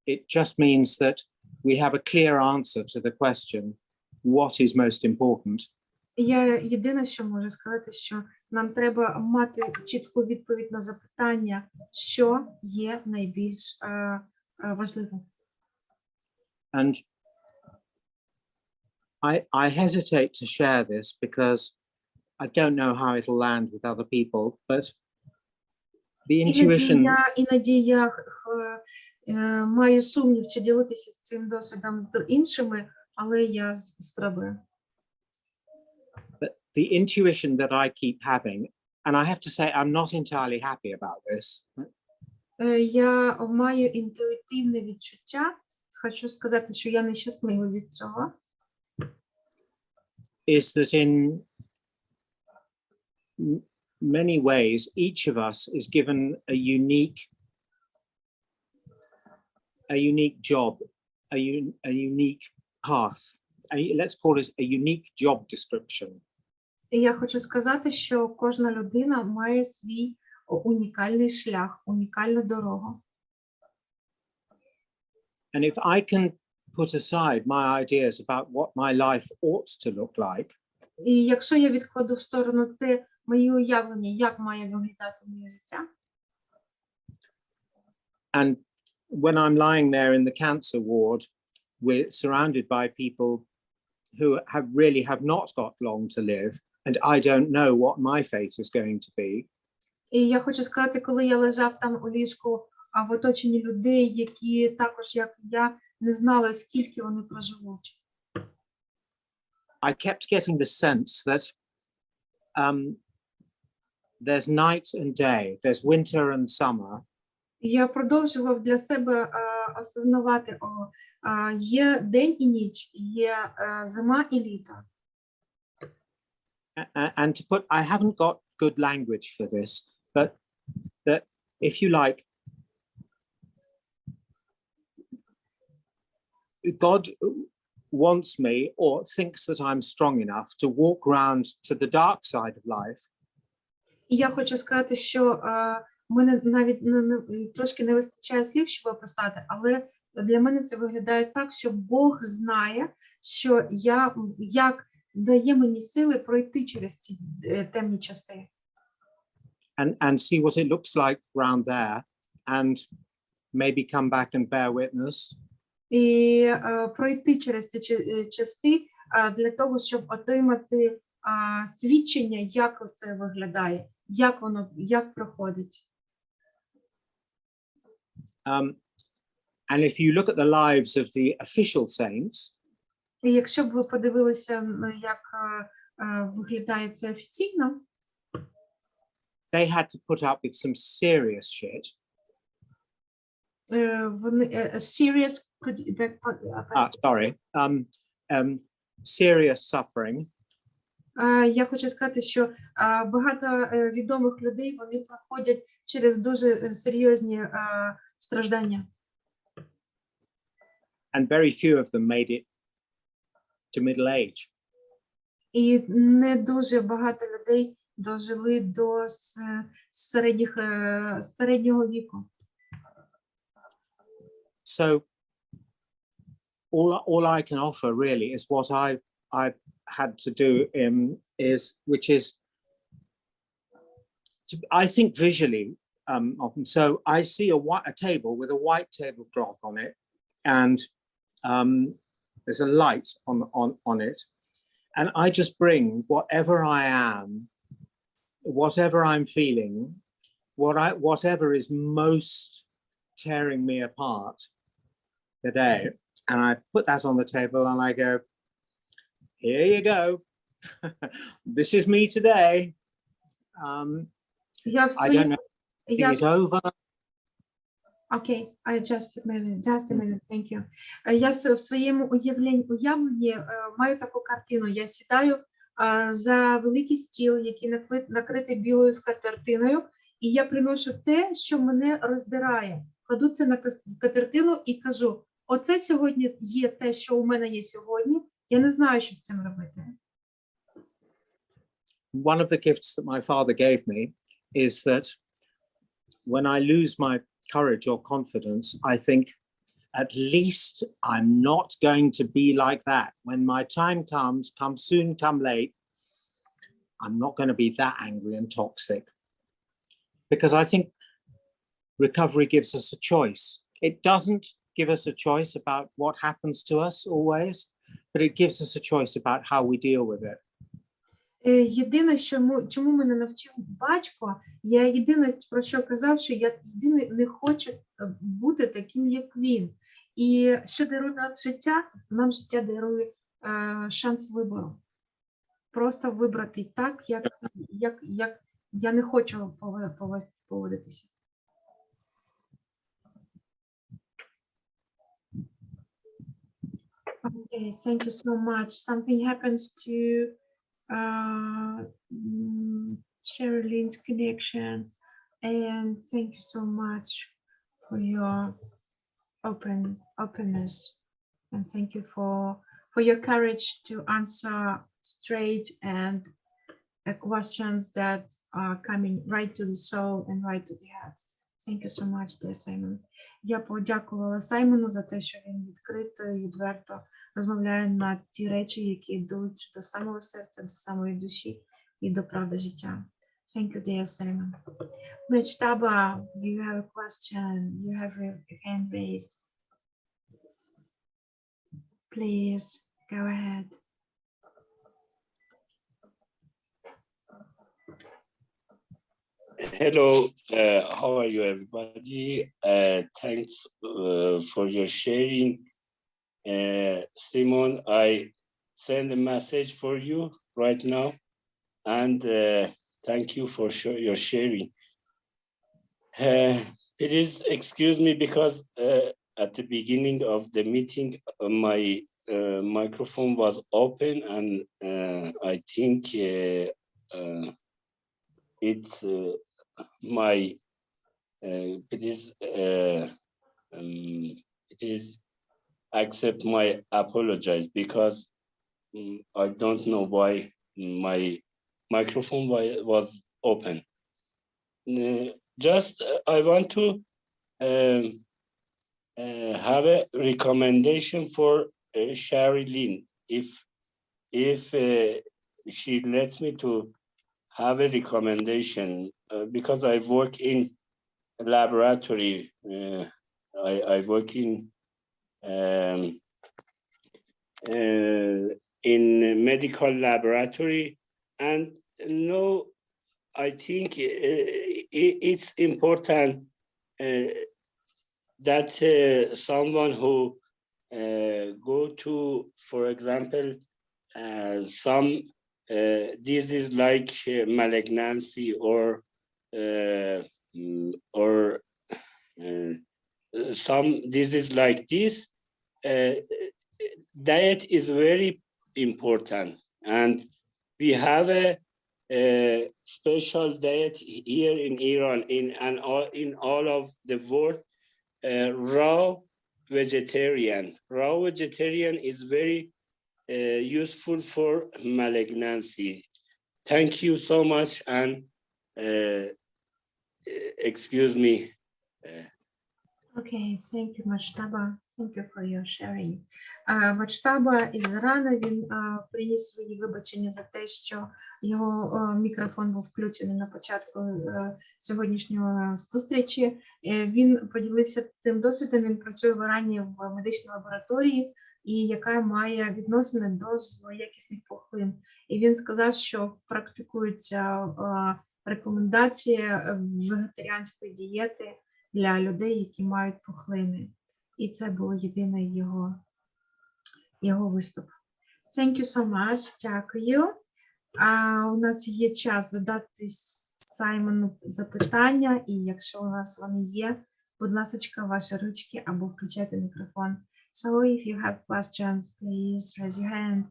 A: It just means that we have a clear answer to the question, what is most important?
B: Я єдине, що можу сказати, що нам треба мати чітку відповідь на запитання, що є найбільш важливим.
A: And I hesitate to share this because I don't know how it'll land with other people, but the intuition.
B: Іноді я маю сумнів, чи ділитися цим досвідом з іншими, але я спробую.
A: But the intuition that I keep having, and I have to say I'm not entirely happy about this.
B: Я маю інтуїтивне відчуття. Хочу сказати, що я нещасливий від цього.
A: Is that in many ways, each of us is given a unique job, a unique path. Let's call it a unique job description.
B: І я хочу сказати, що кожна людина має свій унікальний шлях, унікальну дорогу.
A: And if I can put aside my ideas about what my life ought to look like,
B: І якщо я відкладу в сторону мої уявлення, як має виглядати моє життя,
A: and when I'm lying there in the cancer ward, we're surrounded by people who have not got long to live, and I don't know what my fate is going to be.
B: І я хочу сказати, коли я лежав там у ліжку, в оточенні людей, які також, як я, не знали, скільки вони проживуть.
A: I kept getting the sense that there's night and day, there's winter and summer.
B: Я продовжував для себе осознавати, є день і ніч, є зима і літо.
A: And to put, I haven't got good language for this, but that if you like, God wants me or thinks that I'm strong enough to walk around to the dark side of life.
B: І я хочу сказати, що мене навіть трошки не вистачає слів, щоб описати, але для мене це виглядає так, що Бог знає, що як дає мені сили пройти через ці темні часи.
A: And see what it looks like around there, and maybe come back and bear witness.
B: І пройти через ці часи для того, щоб отримати свідчення, як це виглядає, як проходить.
A: And if you look at the lives of the official saints,
B: І якщо б ви подивилися, як виглядає це офіційно,
A: they had to put up with some serious shit.
B: serious,
A: Serious suffering.
B: Я хочу сказати, що багато відомих людей, вони проходять через дуже серйозні страждання.
A: And very few of them made it to middle age.
B: І не дуже багато людей дожили до середнього віку.
A: So all I can offer really is what I had to do which is I think visually often. So I see a table with a white tablecloth on it, and there's a light on it, and I just bring whatever I am, whatever I'm feeling, whatever is most tearing me apart today, and I put that on the table and I go, here you go. This is me today.
B: Я в
A: I don't know,
B: я
A: it's over.
B: Окей, just a minute, thank you. Я в своєму уявленні маю таку картину. Я сідаю за великий стіл, який накритий білою скатертиною, і я приношу те, що мене роздирає. Кладу це на скатертину і кажу, оце сьогодні є те, що у мене є сьогодні. Я не знаю, що з цим робити.
A: One of the gifts that my father gave me is that when I lose my courage or confidence, I think, at least I'm not going to be like that. When my time comes, come soon, come late, I'm not going to be that angry and toxic. Because I think recovery gives us a choice. It doesn't give us a choice about what happens to us always, but it gives us a choice about how we deal with it.
B: Єдине, чому мене навчив батько, я єдине, про що казав, що я єдине не хочу бути таким, як він. І що дарує нам життя? Нам життя дарує шанс вибору. Просто вибрати так, як я не хочу поводитися. Okay, thank you so much. Something happens to Sherilyn's connection, and thank you so much for your openness, and thank you for your courage to answer straight and questions that are coming right to the soul and right to the heart. Thank you so much, dear Simon. Я подякувала Саймону за те, що він відкрито і відверто розмовляє на ті речі, які йдуть до самого серця, до самої душі і до правди життя. Thank you, dear Simon. Mejtaba, you have a question. You have your hand raised. Please, go ahead.
E: Hello, how are you, everybody? Thanks for your sharing. Simon, I send a message for you right now, and thank you for your sharing. Please excuse me because at the beginning of the meeting, my microphone was open, and I think it's please accept my apologize because I don't know why my microphone was open. Just I want to have a recommendation for Sherilyn if she lets me to have a recommendation because I work in a laboratory. I work in medical laboratory, and no, I think it's important that someone who go to, for example, some disease like malignancy or some disease like this, diet is very important, and we have a special diet here in Iran, in all of the world. Raw vegetarian is very useful for malignancy. Thank you so much, and excuse me.
B: Okay, thank you, Маштаба. Thank you for your sharing. Маштаба із Ірана, він приніс свої вибачення за те, що його мікрофон був включений на початку сьогоднішньої зустрічі. Він поділився тим досвідом, він працює в Ірані в медичній лабораторії, і яка має відносини до злоякісних пухлин. І він сказав, що практикуються рекомендації вегетаріанської дієти для людей, які мають пухлини. І це було єдиний його виступ. Thank you so much. Дякую. У нас є час задати Саймону запитання, і якщо у нас вони є, будь ласка, ваші ручки або включайте мікрофон. So if you have questions, please raise your hand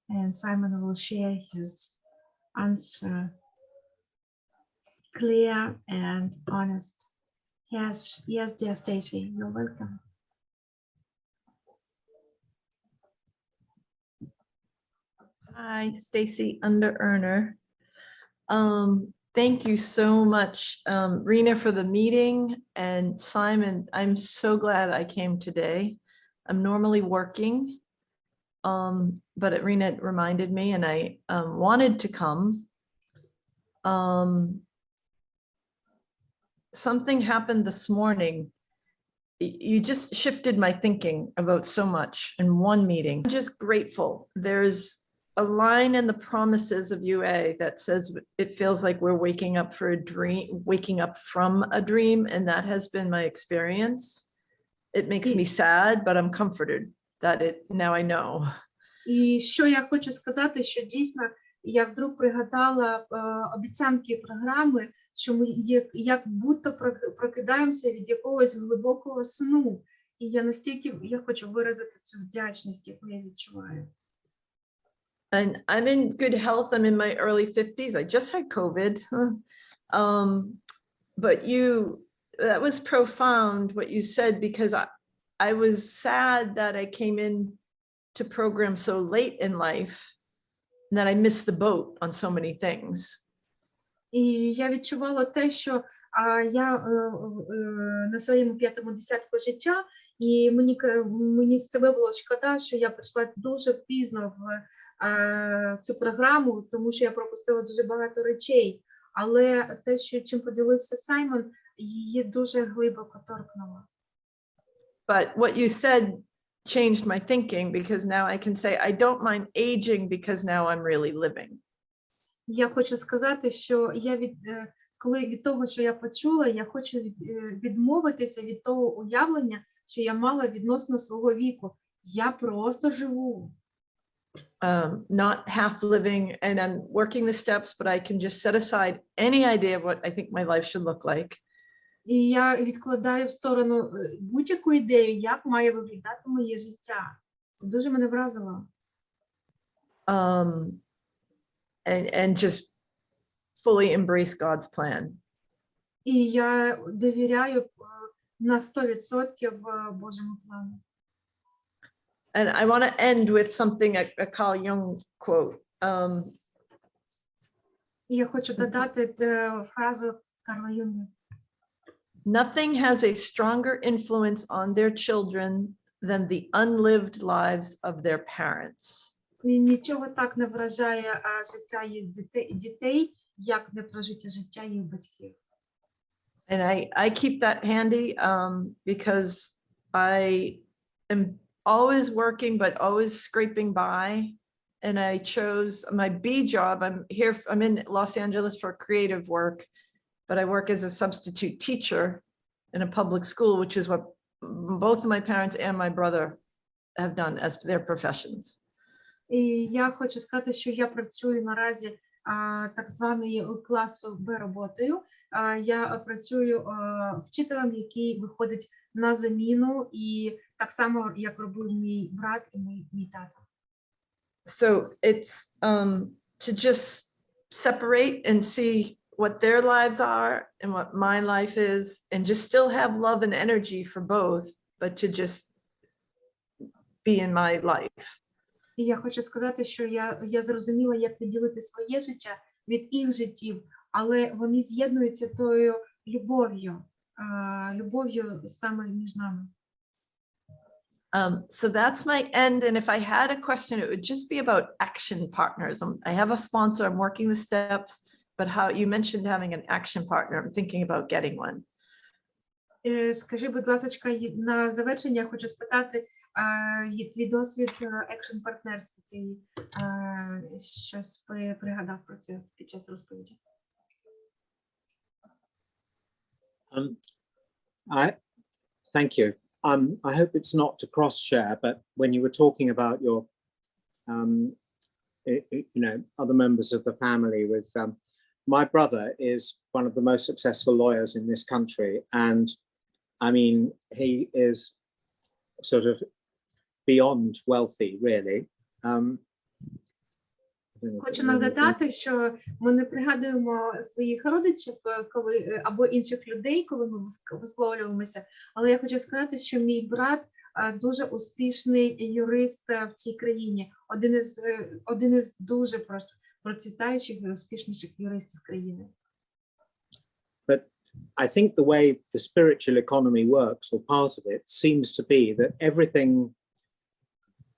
B: and Simon will share his answer clear and honest. Yes, dear Stacy, you're welcome.
F: Hi, Stacy Under Earner. Thank you so much, Rena, for the meeting, and Simon, I'm so glad I came today. I'm normally working, but Rena reminded me, and I wanted to come. Something happened this morning. You just shifted my thinking about so much in one meeting. I'm just grateful. There's a line in the promises of UA that says it feels like we're waking up for a dream, waking up from a dream, and that has been my experience. It makes me sad, but I'm comforted that now I know.
B: І що я хочу сказати, що дійсно я вдруг пригадала обіцянки програми, що ми як будто прокидаємося від якогось глибокого сну. І я хочу виразити цю вдячність, яку я відчуваю.
F: And I'm in good health. I'm in my early 50s. I just had COVID. But that was profound what you said, because I was sad that I came in to program so late in life and that I missed the boat on so many things.
B: І я відчувала те, що я на своєму 5-му десятку життя, і мені з себе було шкода, що я прийшла дуже пізно в цю програму, тому що я пропустила дуже багато речей. Але те, чим поділився Саймон, її дуже глибоко торкнуло.
F: But what you said changed my thinking, because now I can say I don't mind aging because now I'm really living.
B: Я хочу сказати, що коли від того, що я почула, я хочу відмовитися від того уявлення, що я мала відносно свого віку. Я просто живу.
F: Not half living, and I'm working the steps, but I can just set aside any idea of what I think my life should look like.
B: І я відкладаю в сторону будь-яку ідею, як має виглядати моє життя. Це дуже мене вразило.
F: And just fully embrace God's plan.
B: І я довіряю на 100% Божому плану.
F: And I want to end with something, a Carl Jung quote.
B: І я хочу додати фразу Карла Юнга.
F: Nothing has a stronger influence on their children than the unlived lives of their parents.
B: І нічого так не вражає життя їх дітей, як непрожиття життя їх батьків.
F: And I keep that handy because I am always working, but always scraping by. And I chose my B job. I'm in Los Angeles for creative work, but I work as a substitute teacher in a public school, which is what both of my parents and my brother have done as their professions.
B: І я хочу сказати, що я працюю наразі так званою класу Б роботою. Я працюю вчителем, який виходить на заміну, і так само, як робив мій брат і мій тато.
F: So it's to just separate and see what their lives are and what my life is, and just still have love and energy for both, but to just be in my life.
B: І я хочу сказати, що я зрозуміла, як відділити своє життя від їх життів, але вони з'єднуються тою любов'ю. любов'ю саме між нами.
F: So that's my end. And if I had a question, it would just be about action partners. I have a sponsor, I'm working the steps, but how you mentioned having an action partner, I'm thinking about getting one.
B: Скажи, будь ласка, на завершення я хочу спитати, твій досвід екшн партнерства, ти щось пригадав про це під час розповіді?
A: Thank you. I hope it's not to cross-share, but when you were talking about your, other members of the family with, my brother is one of the most successful lawyers in this country. And I mean, he is sort of beyond wealthy, really.
B: Хочу нагадати, що ми не пригадуємо своїх родичів, коли або інших людей, коли ми висловлюємося. Але я хочу сказати, що мій брат дуже успішний юрист в цій країні, один із дуже процвітаючих і успішніших юристів країни.
A: But I think the way the spiritual economy works, or part of it, seems to be that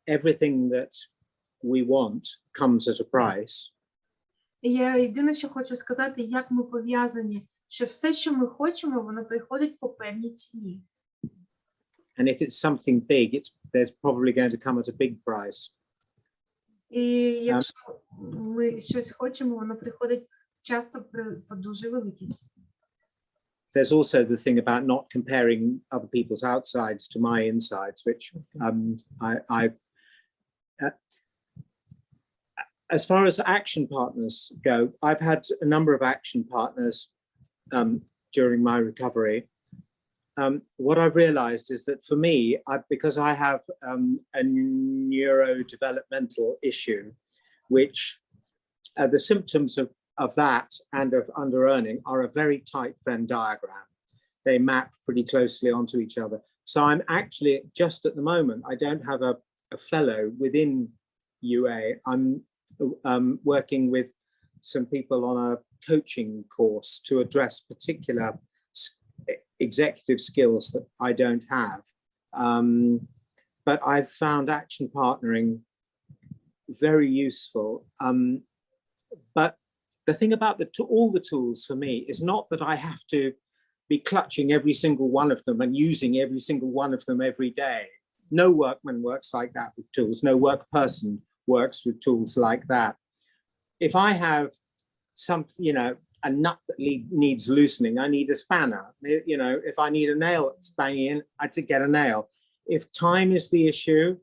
A: everything that we want comes at a price.
B: Я єдине, що хочу сказати, як ми пов'язані, що все, що ми хочемо, воно приходить по певній ціні.
A: And if it's something big, there's probably going to come at a big price.
B: І якщо ми щось хочемо, воно приходить часто по дуже великій ціні.
A: There's also the thing about not comparing other people's outsides to my insides, which as far as action partners go, I've had a number of action partners during my recovery. What I've realized is that for me, because I have a neurodevelopmental issue, which the symptoms of that and of under-earning are a very tight Venn diagram. They map pretty closely onto each other. So I'm actually, just at the moment, I don't have a fellow within UA. I'm working with some people on a coaching course to address particular executive skills that I don't have. But I've found action partnering very useful. But the thing about all the tools for me is not that I have to be clutching every single one of them and using every single one of them every day. No workman works like that with tools. No work person works with tools like that. If I have a nut that needs loosening, I need a spanner. If I need a nail that's banging in, I have to get a nail. If time is the issue,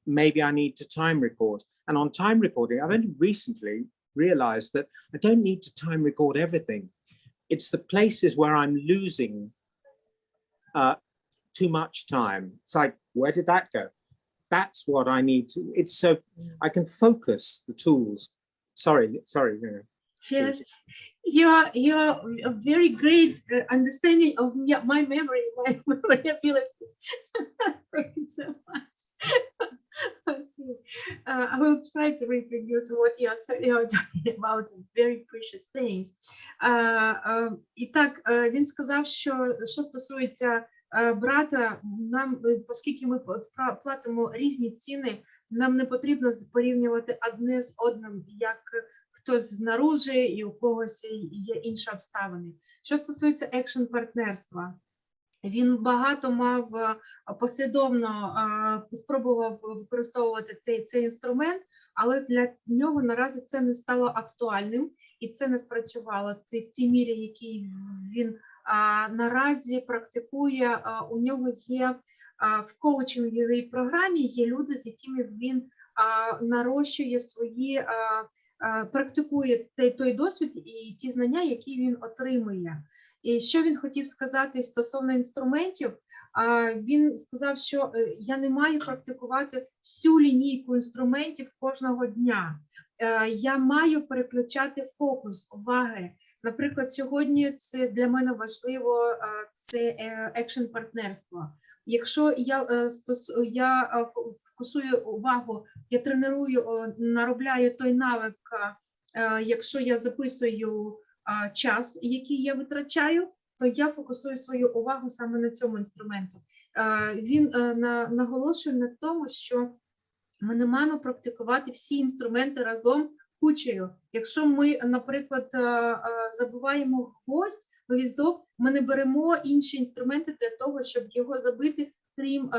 A: maybe I need to time record. And on time recording, I've only recently realized that I don't need to time record everything. It's the places where I'm losing too much time. It's like, where did that go? That's what I need to, it's so I can focus the tools. Sorry.
B: Yes, you are a very great understanding of my memory, my abilities. Thank you so much. I will try to reproduce what you are talking about, very precious things. І так, він сказав, що стосується брата, нам, оскільки ми платимо різні ціни, нам не потрібно порівнювати одне з одним, як хтось знаружи і у когось є інші обставини. Що стосується екшн-партнерства, він багато мав послідовно спробував використовувати цей інструмент, але для нього наразі це не стало актуальним і це не спрацювало в тій мірі, якій він наразі практикує. У нього є в коучинговій програмі є люди, з якими він нарощує свої, практикує той досвід і ті знання, які він отримує. І що він хотів сказати стосовно інструментів, він сказав, що я не маю практикувати всю лінійку інструментів кожного дня. Я маю переключати фокус уваги. Наприклад, сьогодні це для мене важливо, це екшн-партнерство. Якщо я фокусую увагу, я треную, наробляю той навик, якщо я записую час, який я витрачаю, то я фокусую свою увагу саме на цьому інструменту. Він наголошує на тому, що ми не маємо практикувати всі інструменти разом кучею. Якщо ми, наприклад, забуваємо гвоздь, гвіздок, ми не беремо інші інструменти для того, щоб його забити, крім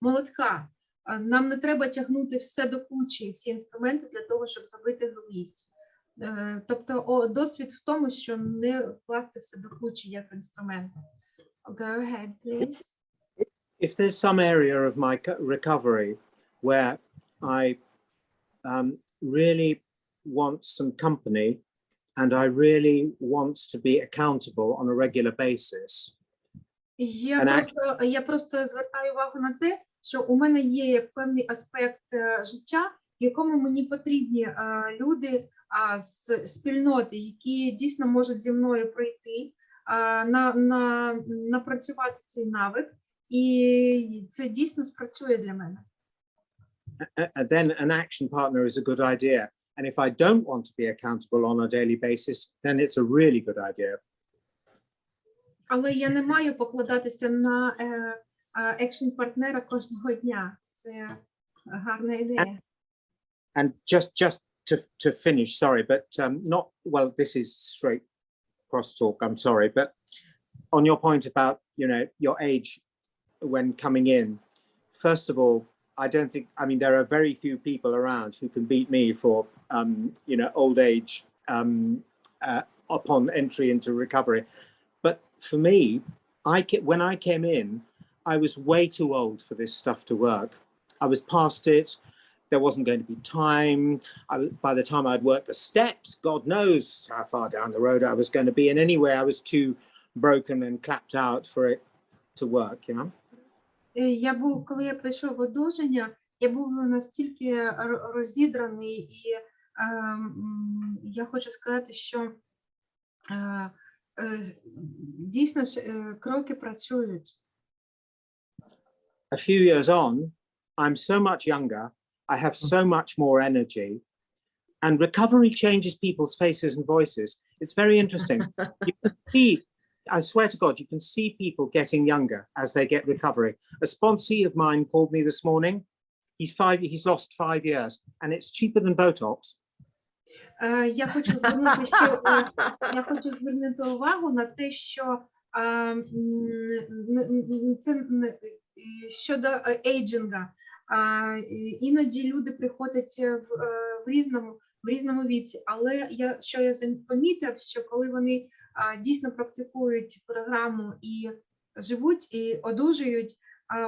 B: молотка. Нам не треба тягнути все до кучі, всі інструменти для того, щоб забити гвіздь. Тобто досвід в тому, що не класти все до кучі як інструменти. Go ahead, please.
A: If there's some area of my recovery where I really want some company and I really want to be accountable on a regular basis.
B: Я просто звертаю увагу на те, що у мене є як певний аспект життя, в якому мені потрібні люди з спільноти, які дійсно можуть зі мною пройти, напрацювати цей навик, і це дійсно спрацює для мене.
A: Then an action partner is a good idea. And if I don't want to be accountable on a daily basis, then it's a really good idea.
B: Але я не маю покладатися на екшн-партнера кожного дня. Це гарна ідея.
A: And just to finish, sorry, but not, well, this is straight crosstalk, I'm sorry, but on your point about, you know, your age when coming in, first of all, I don't think, I mean, there are very few people around who can beat me for, you know, old age upon entry into recovery. But for me, when I came in, I was way too old for this stuff to work. I was past it. There wasn't going to be time. By the time I'd worked the steps, God knows how far down the road I was going to be. And anyway, I was too broken and clapped out for it to work, you know?
B: Коли я прийшов в одужання, я був настільки розідраний, і я хочу сказати, що дійсно кроки працюють.
A: A few years on, I'm so much younger, I have so much more energy, and recovery changes people's faces and voices. It's very interesting. You can see, I swear to God, you can see people getting younger as they get recovery. A sponsee of mine called me this morning. He's lost 5 years, and it's cheaper than Botox.
B: Я хочу звернути увагу на те, що це щодо ейджинга. Іноді люди приходять в різному віці, але що я помітив, що коли вони дійсно практикують програму і живуть, і одужують,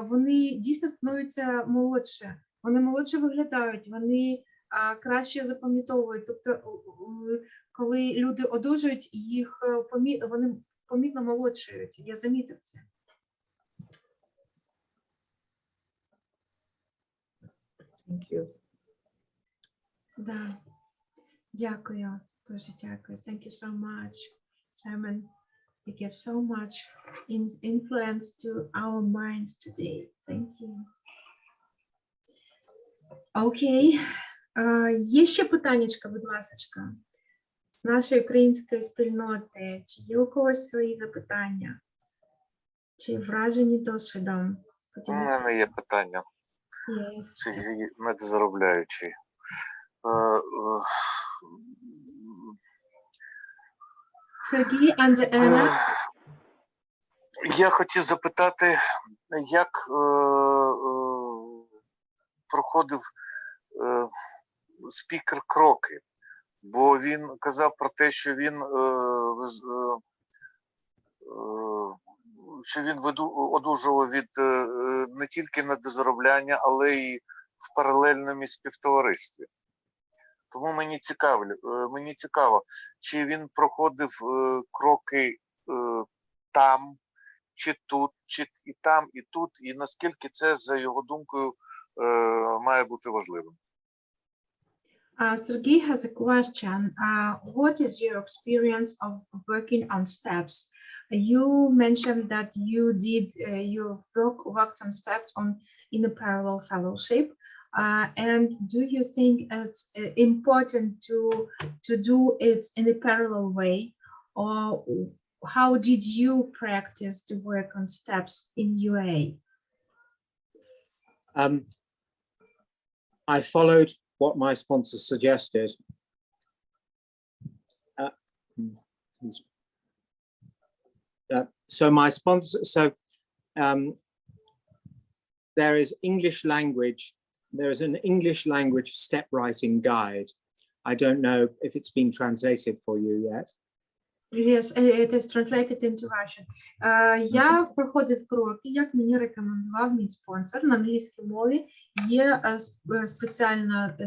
B: вони дійсно становляться молодше. Вони молодше виглядають, вони краще запам'ятовують. Тобто, коли люди одужують, вони помітно молодшають. Я замітив це.
F: Thank you.
B: Да. Дякую. Дуже дякую. Thank you so much, Simon. You give so much influence to our minds today. Thank you. Окей. Є ще питаннячка, будь ласка, з нашої української спільноти. Чи є у когось свої запитання? Чи вражені досвідом?
G: У мене є питання.
B: Yes.
G: Чи медзаробляючий.
B: Сергій Анджеена.
G: Я хотів запитати, як проходив спікер кроки, бо він казав про те, що він одужував від не тільки недозаробляння, але й в паралельному співтоваристві. Тому мені цікаво, чи він проходив кроки там, чи тут, чи і там, і тут, і наскільки це, за його думкою, має бути важливим.
B: Sergey has a question. What is your experience of working on steps? You mentioned that you did worked on steps in a parallel fellowship. And do you think it's important to do it in a parallel way, or how did you practice to work on steps in UA?
A: I followed what my sponsor suggested. So my sponsor, there is English language, there is an English language step writing guide. I don't know if it's been translated for you yet.
B: Yes, it is translated into Russian. Я проходив кроки, як мені рекомендував мій спонсор. На англійській мові є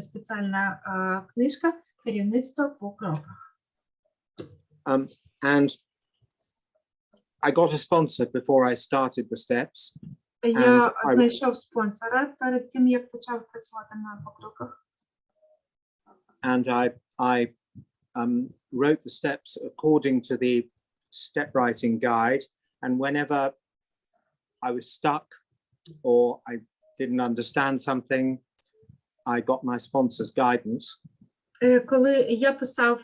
B: спеціальна книжка «Керівництво по кроках».
A: And I got a sponsor before I started the steps.
B: Я знайшов спонсора перед тим, як почав працювати по кроках.
A: And I wrote the steps according to the step writing guide. And whenever I was stuck or I didn't understand something, I got my sponsor's guidance.
B: Коли я писав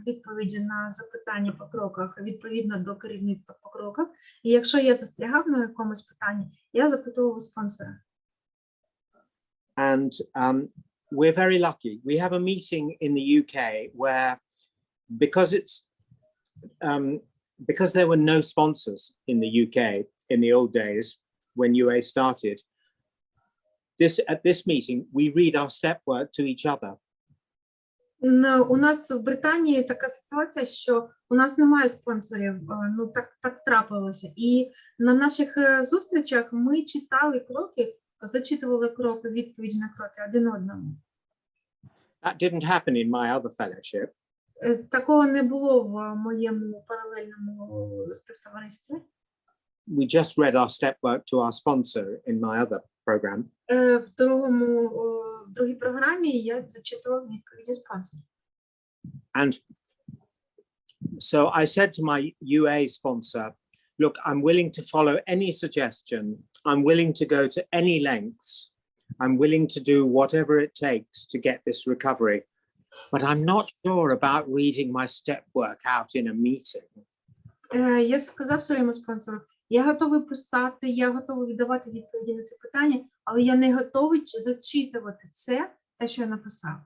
B: відповіді на запитання по кроках відповідно до керівництва по кроках, і якщо я застрягав на якомусь питанні, я запитував у спонсора.
A: And we're very lucky. We have a meeting in the UK where, because there were no sponsors in the UK in the old days when UA started, at this meeting we read our step work to each other.
B: У нас в Британії така ситуація, що у нас немає спонсорів, ну так трапилося. І на наших зустрічах ми читали кроки, зачитували кроки, відповіді на кроки один одному.
A: That didn't happen in my other fellowship.
B: Такого не було в моєму паралельному співтоваристві.
A: We just read our step work to our sponsor in my other program.
B: В другій програмі я зачитував відповіді спонсора.
A: And so I said to my UA sponsor, look, I'm willing to follow any suggestion. I'm willing to go to any lengths. I'm willing to do whatever it takes to get this recovery. But I'm not sure about reading my step work out in a meeting.
B: Я сказав своєму спонсору, я готовий писати, я готовий віддавати відповіді на це питання, але я не готовий зачитувати це, те, що я написав.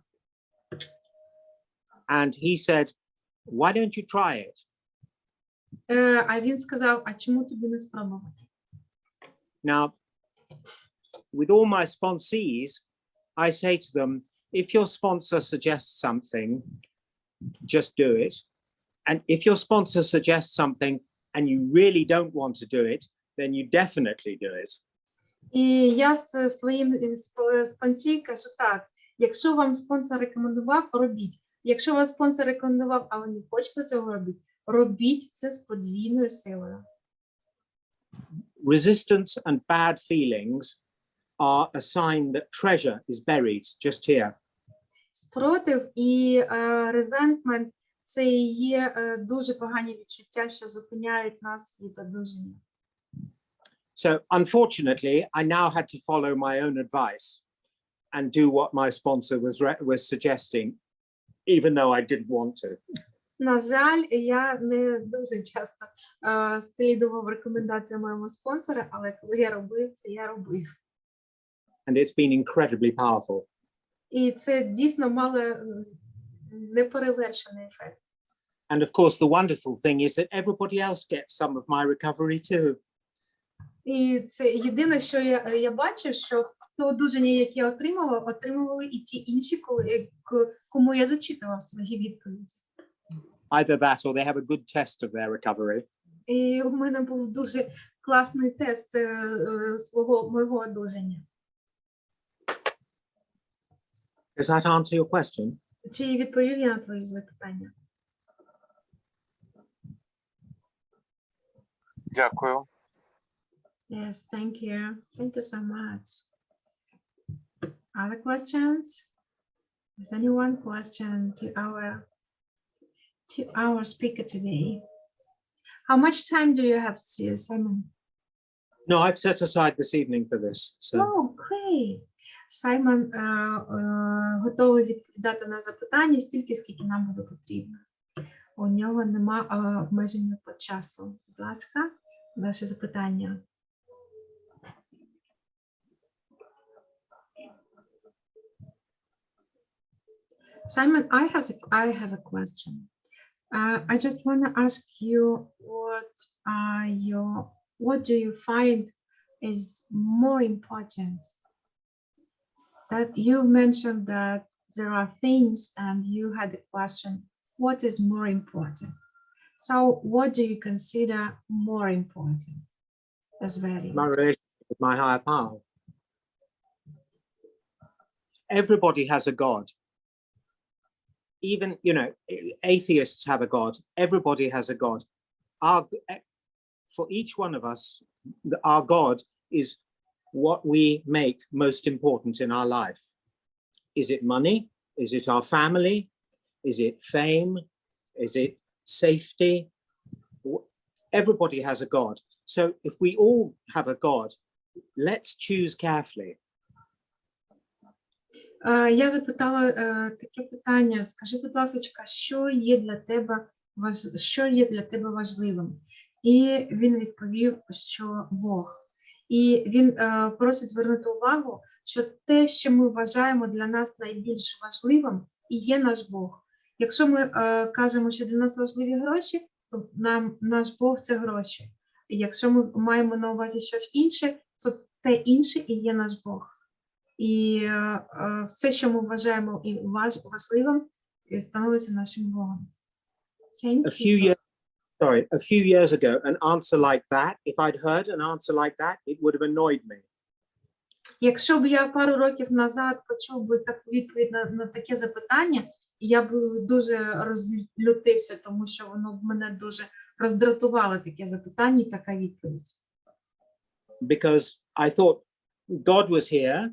A: And he said, why don't you try it?
B: А він сказав, а чому тобі не спробувати?
A: Now, with all my sponsees, I say to them, if your sponsor suggests something, just do it. And if your sponsor suggests something and you really don't want to do it, then you definitely do it.
B: І я з своїм спонсі кажу так, якщо вам спонсор рекомендував, робіть. Якщо вам спонсор рекомендував, а ви не хочете цього робити, робіть це з подвійною силою.
A: Resistance and bad feelings are a sign that treasure is buried just here.
B: Спротив і резентмент – це є дуже погані відчуття, що зупиняють нас від одужання.
A: So unfortunately, I now had to follow my own advice and do what my sponsor was suggesting, even though I didn't want to.
B: На жаль, я не дуже часто слідував рекомендаціям моєму спонсора, але коли я робив це, я робив.
A: And it's been incredibly powerful.
B: І це дійсно мало неперевершений ефект.
A: And of course, the wonderful thing is that everybody else gets some of my recovery too.
B: І це єдине, що я бачив, що те одужання, яке я отримували і ті інші, кому я зачитував свої відповіді.
A: Either that or they have a good test of their recovery.
B: І у мене був дуже класний тест мого одужання.
A: Does that answer your question?
B: Чи відповів я на твої запитання?
G: Дякую.
B: Yes, thank you. Thank you so much. Other questions? Has anyone question to our speaker today? How much time do you have, Simon?
A: No, I've set aside this evening for this. So
B: Oh, great. Саймон готовий відповідати на запитання стільки, скільки нам буде потрібно. У нього нема обмеження по часу. Будь ласка, ваше запитання. Simon, I have a question. I just want to ask you what do you find is more important? That you mentioned that there are things and you had a question, what is more important? So what do you consider more important as value?
A: My relationship with my higher power. Everybody has a God. Even, atheists have a God. Everybody has a God. For each one of us, our God is what we make most important in our life. Is it money? Is it our family? Is it fame? Is it safety? Everybody has a God. So if we all have a God, let's choose carefully.
B: Я запитала таке питання. Скажи, будь ласка, що є для тебе важливим? І він відповів, що Бог. І він просить звернути увагу, що те, що ми вважаємо для нас найбільш важливим, і є наш Бог. Якщо ми кажемо, що для нас важливі гроші, то наш Бог – це гроші. І якщо ми маємо на увазі щось інше, то те інше і є наш Бог. І все, що ми вважаємо і важливим, становиться нашим Богом.
A: A few years ago, an answer like that, if I'd heard an answer like that, it would have annoyed me.
B: Якщо б я пару років назад почув би таку відповідь на таке запитання, я б дуже розлютився, тому що воно б мене дуже роздратувало, таке запитання і така відповідь.
A: Because I thought God was here,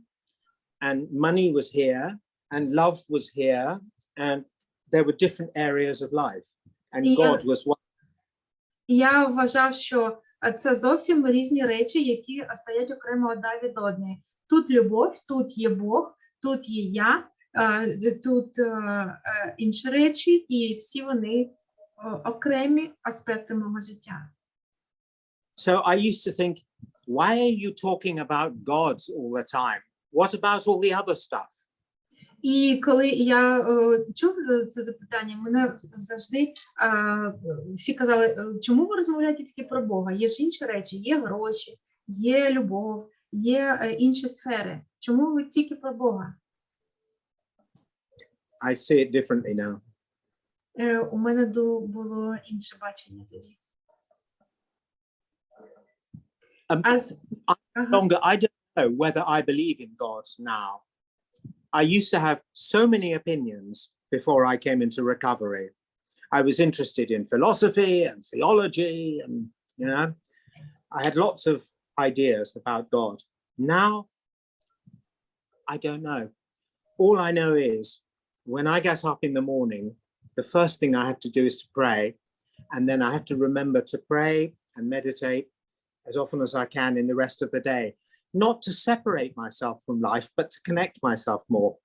A: and money was here, and love was here, and there were different areas of life, and God was one.
B: Я вважав, що це зовсім різні речі, які стоять окремо одна від одної. Тут любов, тут є Бог, тут є я, тут інші речі, і всі вони окремі аспекти мого життя.
A: So I used to think, why are you talking about gods all the time? What about all the other stuff?
B: І коли я чув це запитання, мене завжди всі казали, чому ви розмовляєте тільки про Бога? Є ж інші речі, є гроші, є любов, є інші сфери. Чому ви тільки про Бога?
A: I see it differently now.
B: У мене було інше бачення тоді.
A: I don't know whether I believe in God now. I used to have so many opinions before I came into recovery. I was interested in philosophy and theology, and I had lots of ideas about God. Now, I don't know. All I know is when I get up in the morning, the first thing I have to do is to pray, and then I have to remember to pray and meditate as often as I can in the rest of the day. Not to separate myself from life, but to connect myself more.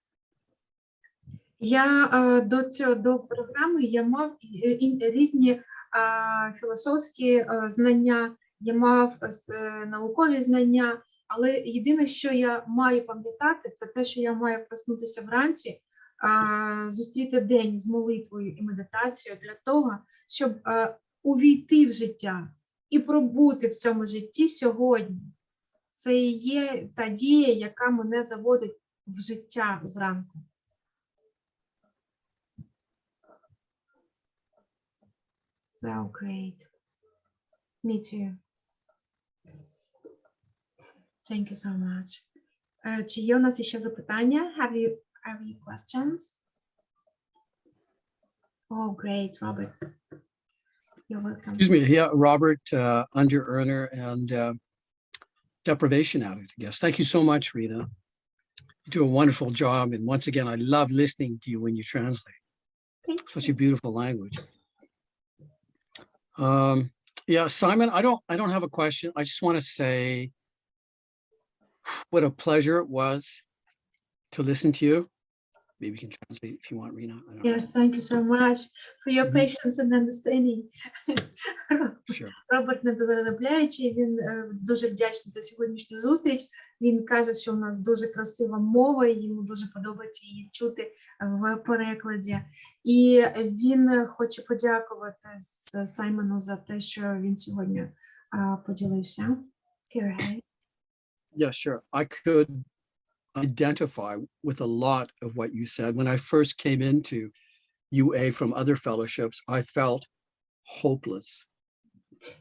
B: Я до програми я мав різні філософські знання, я мав наукові знання, але єдине, що я маю пам'ятати, це те, що я маю проснутися вранці, зустріти день з молитвою і медитацією для того, щоб увійти в життя і пробути в цьому житті сьогодні. Це і є та дія, яка мене заводить в життя зранку. Wow, great. Me too. Thank you so much. Чи є у нас ще запитання? Have you questions? Oh, great, Robert. You're welcome.
H: Excuse me, yeah, Robert, under earner and deprivation addict, I guess. Thank you so much, Rita. You do a wonderful job. And once again, I love listening to you when you translate. Such a beautiful language. Yeah, Simon, I don't have a question. I just want to say what a pleasure it was to listen to you. maybe you can translate if you want, Rena. I don't know.
B: Yes, thank you so much for your
H: Mhm.
B: patience and understanding.
H: Sure.
B: Роберт недоробляючий, він дуже вдячний за сьогоднішню зустріч. Він каже, що у нас дуже красива мова, і йому дуже подобається її чути в перекладі. І він хоче подякувати Саймону за те, що він сьогодні поділився. Go ahead.
H: Yeah, sure. I could identify with a lot of what you said. When I first came into UA from other fellowships, I felt hopeless.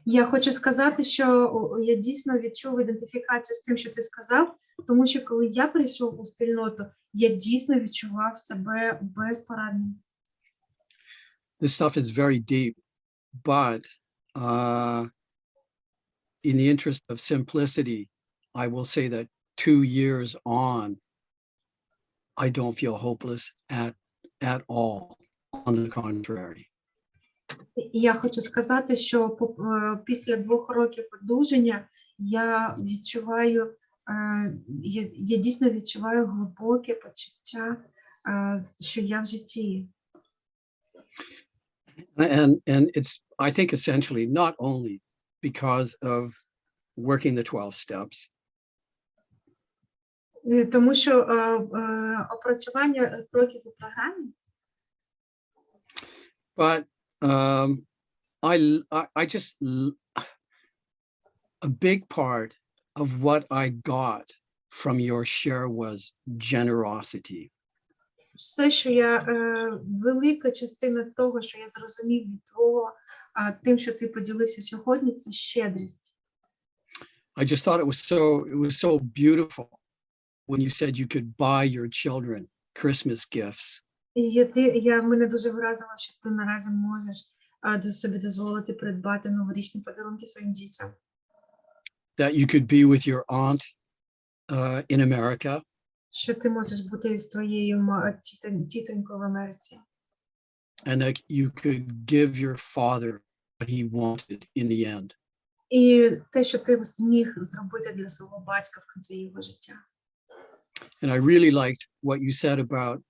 B: Я хочу сказати, що я дійсно відчув ідентифікацію з тим, що ти сказав, тому що коли я прийшов у спільноту, я дійсно відчував себе безпорадним.
H: This stuff is very deep, but in the interest of simplicity, I will say that 2 years on, I don't feel hopeless at all. On the contrary.
B: І я хочу сказати, що після 2 років одужання я відчуваю, я дійсно відчуваю глибоке почуття, що я в житті.
H: And it's, I think, essentially not only because of working the 12 steps,
B: Тому що опрацювання кроків у програмі,
H: but I just, a big part of what I got from your share was generosity.
B: все, що я, велика частина того, що я зрозумів від твого, тим, що ти поділився сьогодні, це щедрість.
H: I just thought it was so beautiful when you said you could buy your children Christmas gifts.
B: І мене дуже вразило, що ти наразі можеш собі дозволити придбати новорічні подарунки своїм дітям.
H: That you could be with your aunt in America.
B: Що ти можеш бути з твоєю тітонькою в Америці.
H: And that you could give your father what he wanted in the end.
B: І те, що ти зміг зробити для свого батька в кінці його життя.
H: And I really liked what you said about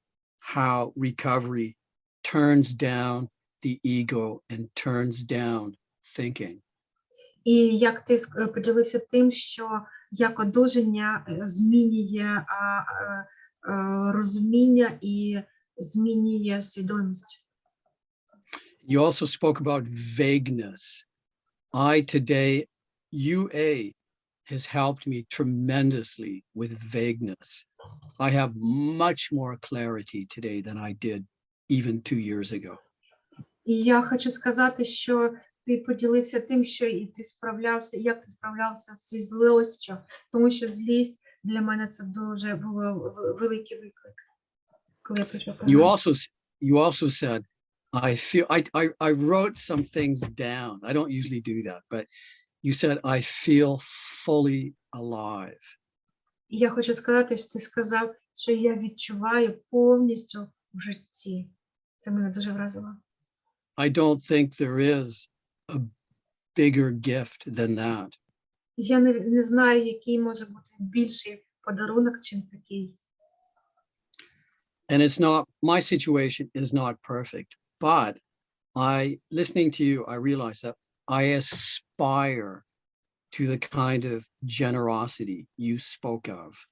H: how recovery turns down the ego and turns down thinking.
B: І як ти поділився тим, що як одужання змінює розуміння і змінює свідомість.
H: You also spoke about vagueness. UA has helped me tremendously with vagueness. I have much more clarity today than I did even 2 years ago.
B: І я хочу сказати, що ти поділився тим, що і ти справлявся, як ти справлявся зі злостю, тому що злість для мене це дуже було великий виклик. Коли я почав
H: You also said, I wrote some things down. I don't usually do that, but you said, I feel fully alive.
B: І я хочу сказати, що ти сказав, що я відчуваю повністю в житті. Це мене дуже вразило.
H: I don't think there is a bigger gift than that.
B: Я не знаю, який може бути більший подарунок, чим такий.
H: And it's not, my situation is not perfect, but listening to you, I realize that I aspire to the kind of generosity you spoke of.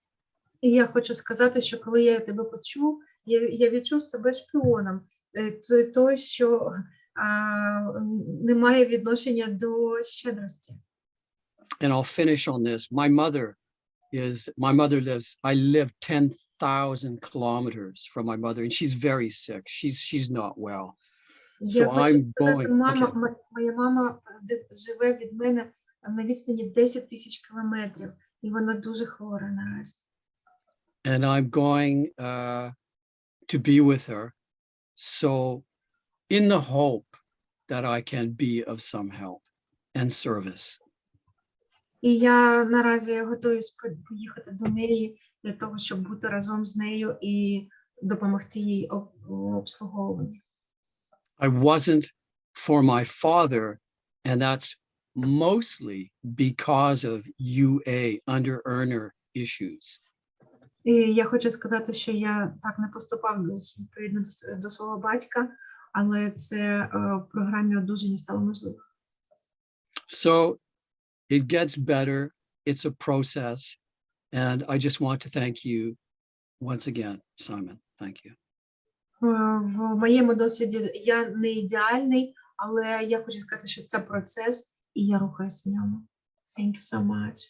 B: І я хочу сказати, що коли я тебе почув, я відчув себе шпіоном. Той, що не має відношення до щедрості.
H: And I'll finish on this. My mother lives, I live 10,000 kilometers from my mother, and she's very sick. She's not well. So I'm going.
B: Моя мама живе від мене на відстані 10 тисяч кілометрів, і вона дуже хвора наразі.
H: And I'm going to be with her. So in the hope that I can be of some help and service.
B: І я наразі готуюсь поїхати до неї для того, щоб бути разом з нею і допомогти їй у обслуговуванні.
H: I wasn't for my father, and that's mostly because of UA under-earner issues.
B: І я хочу сказати, що я так не поступав відповідно до свого батька, але це в програмі одужання стало можливо.
H: So it gets better. It's a process. And I just want to thank you once again, Simon. Thank you.
B: В моєму досвіді я не ідеальний, але я хочу сказати, що це процес, і я рухаюся в ньому. Thank you so much.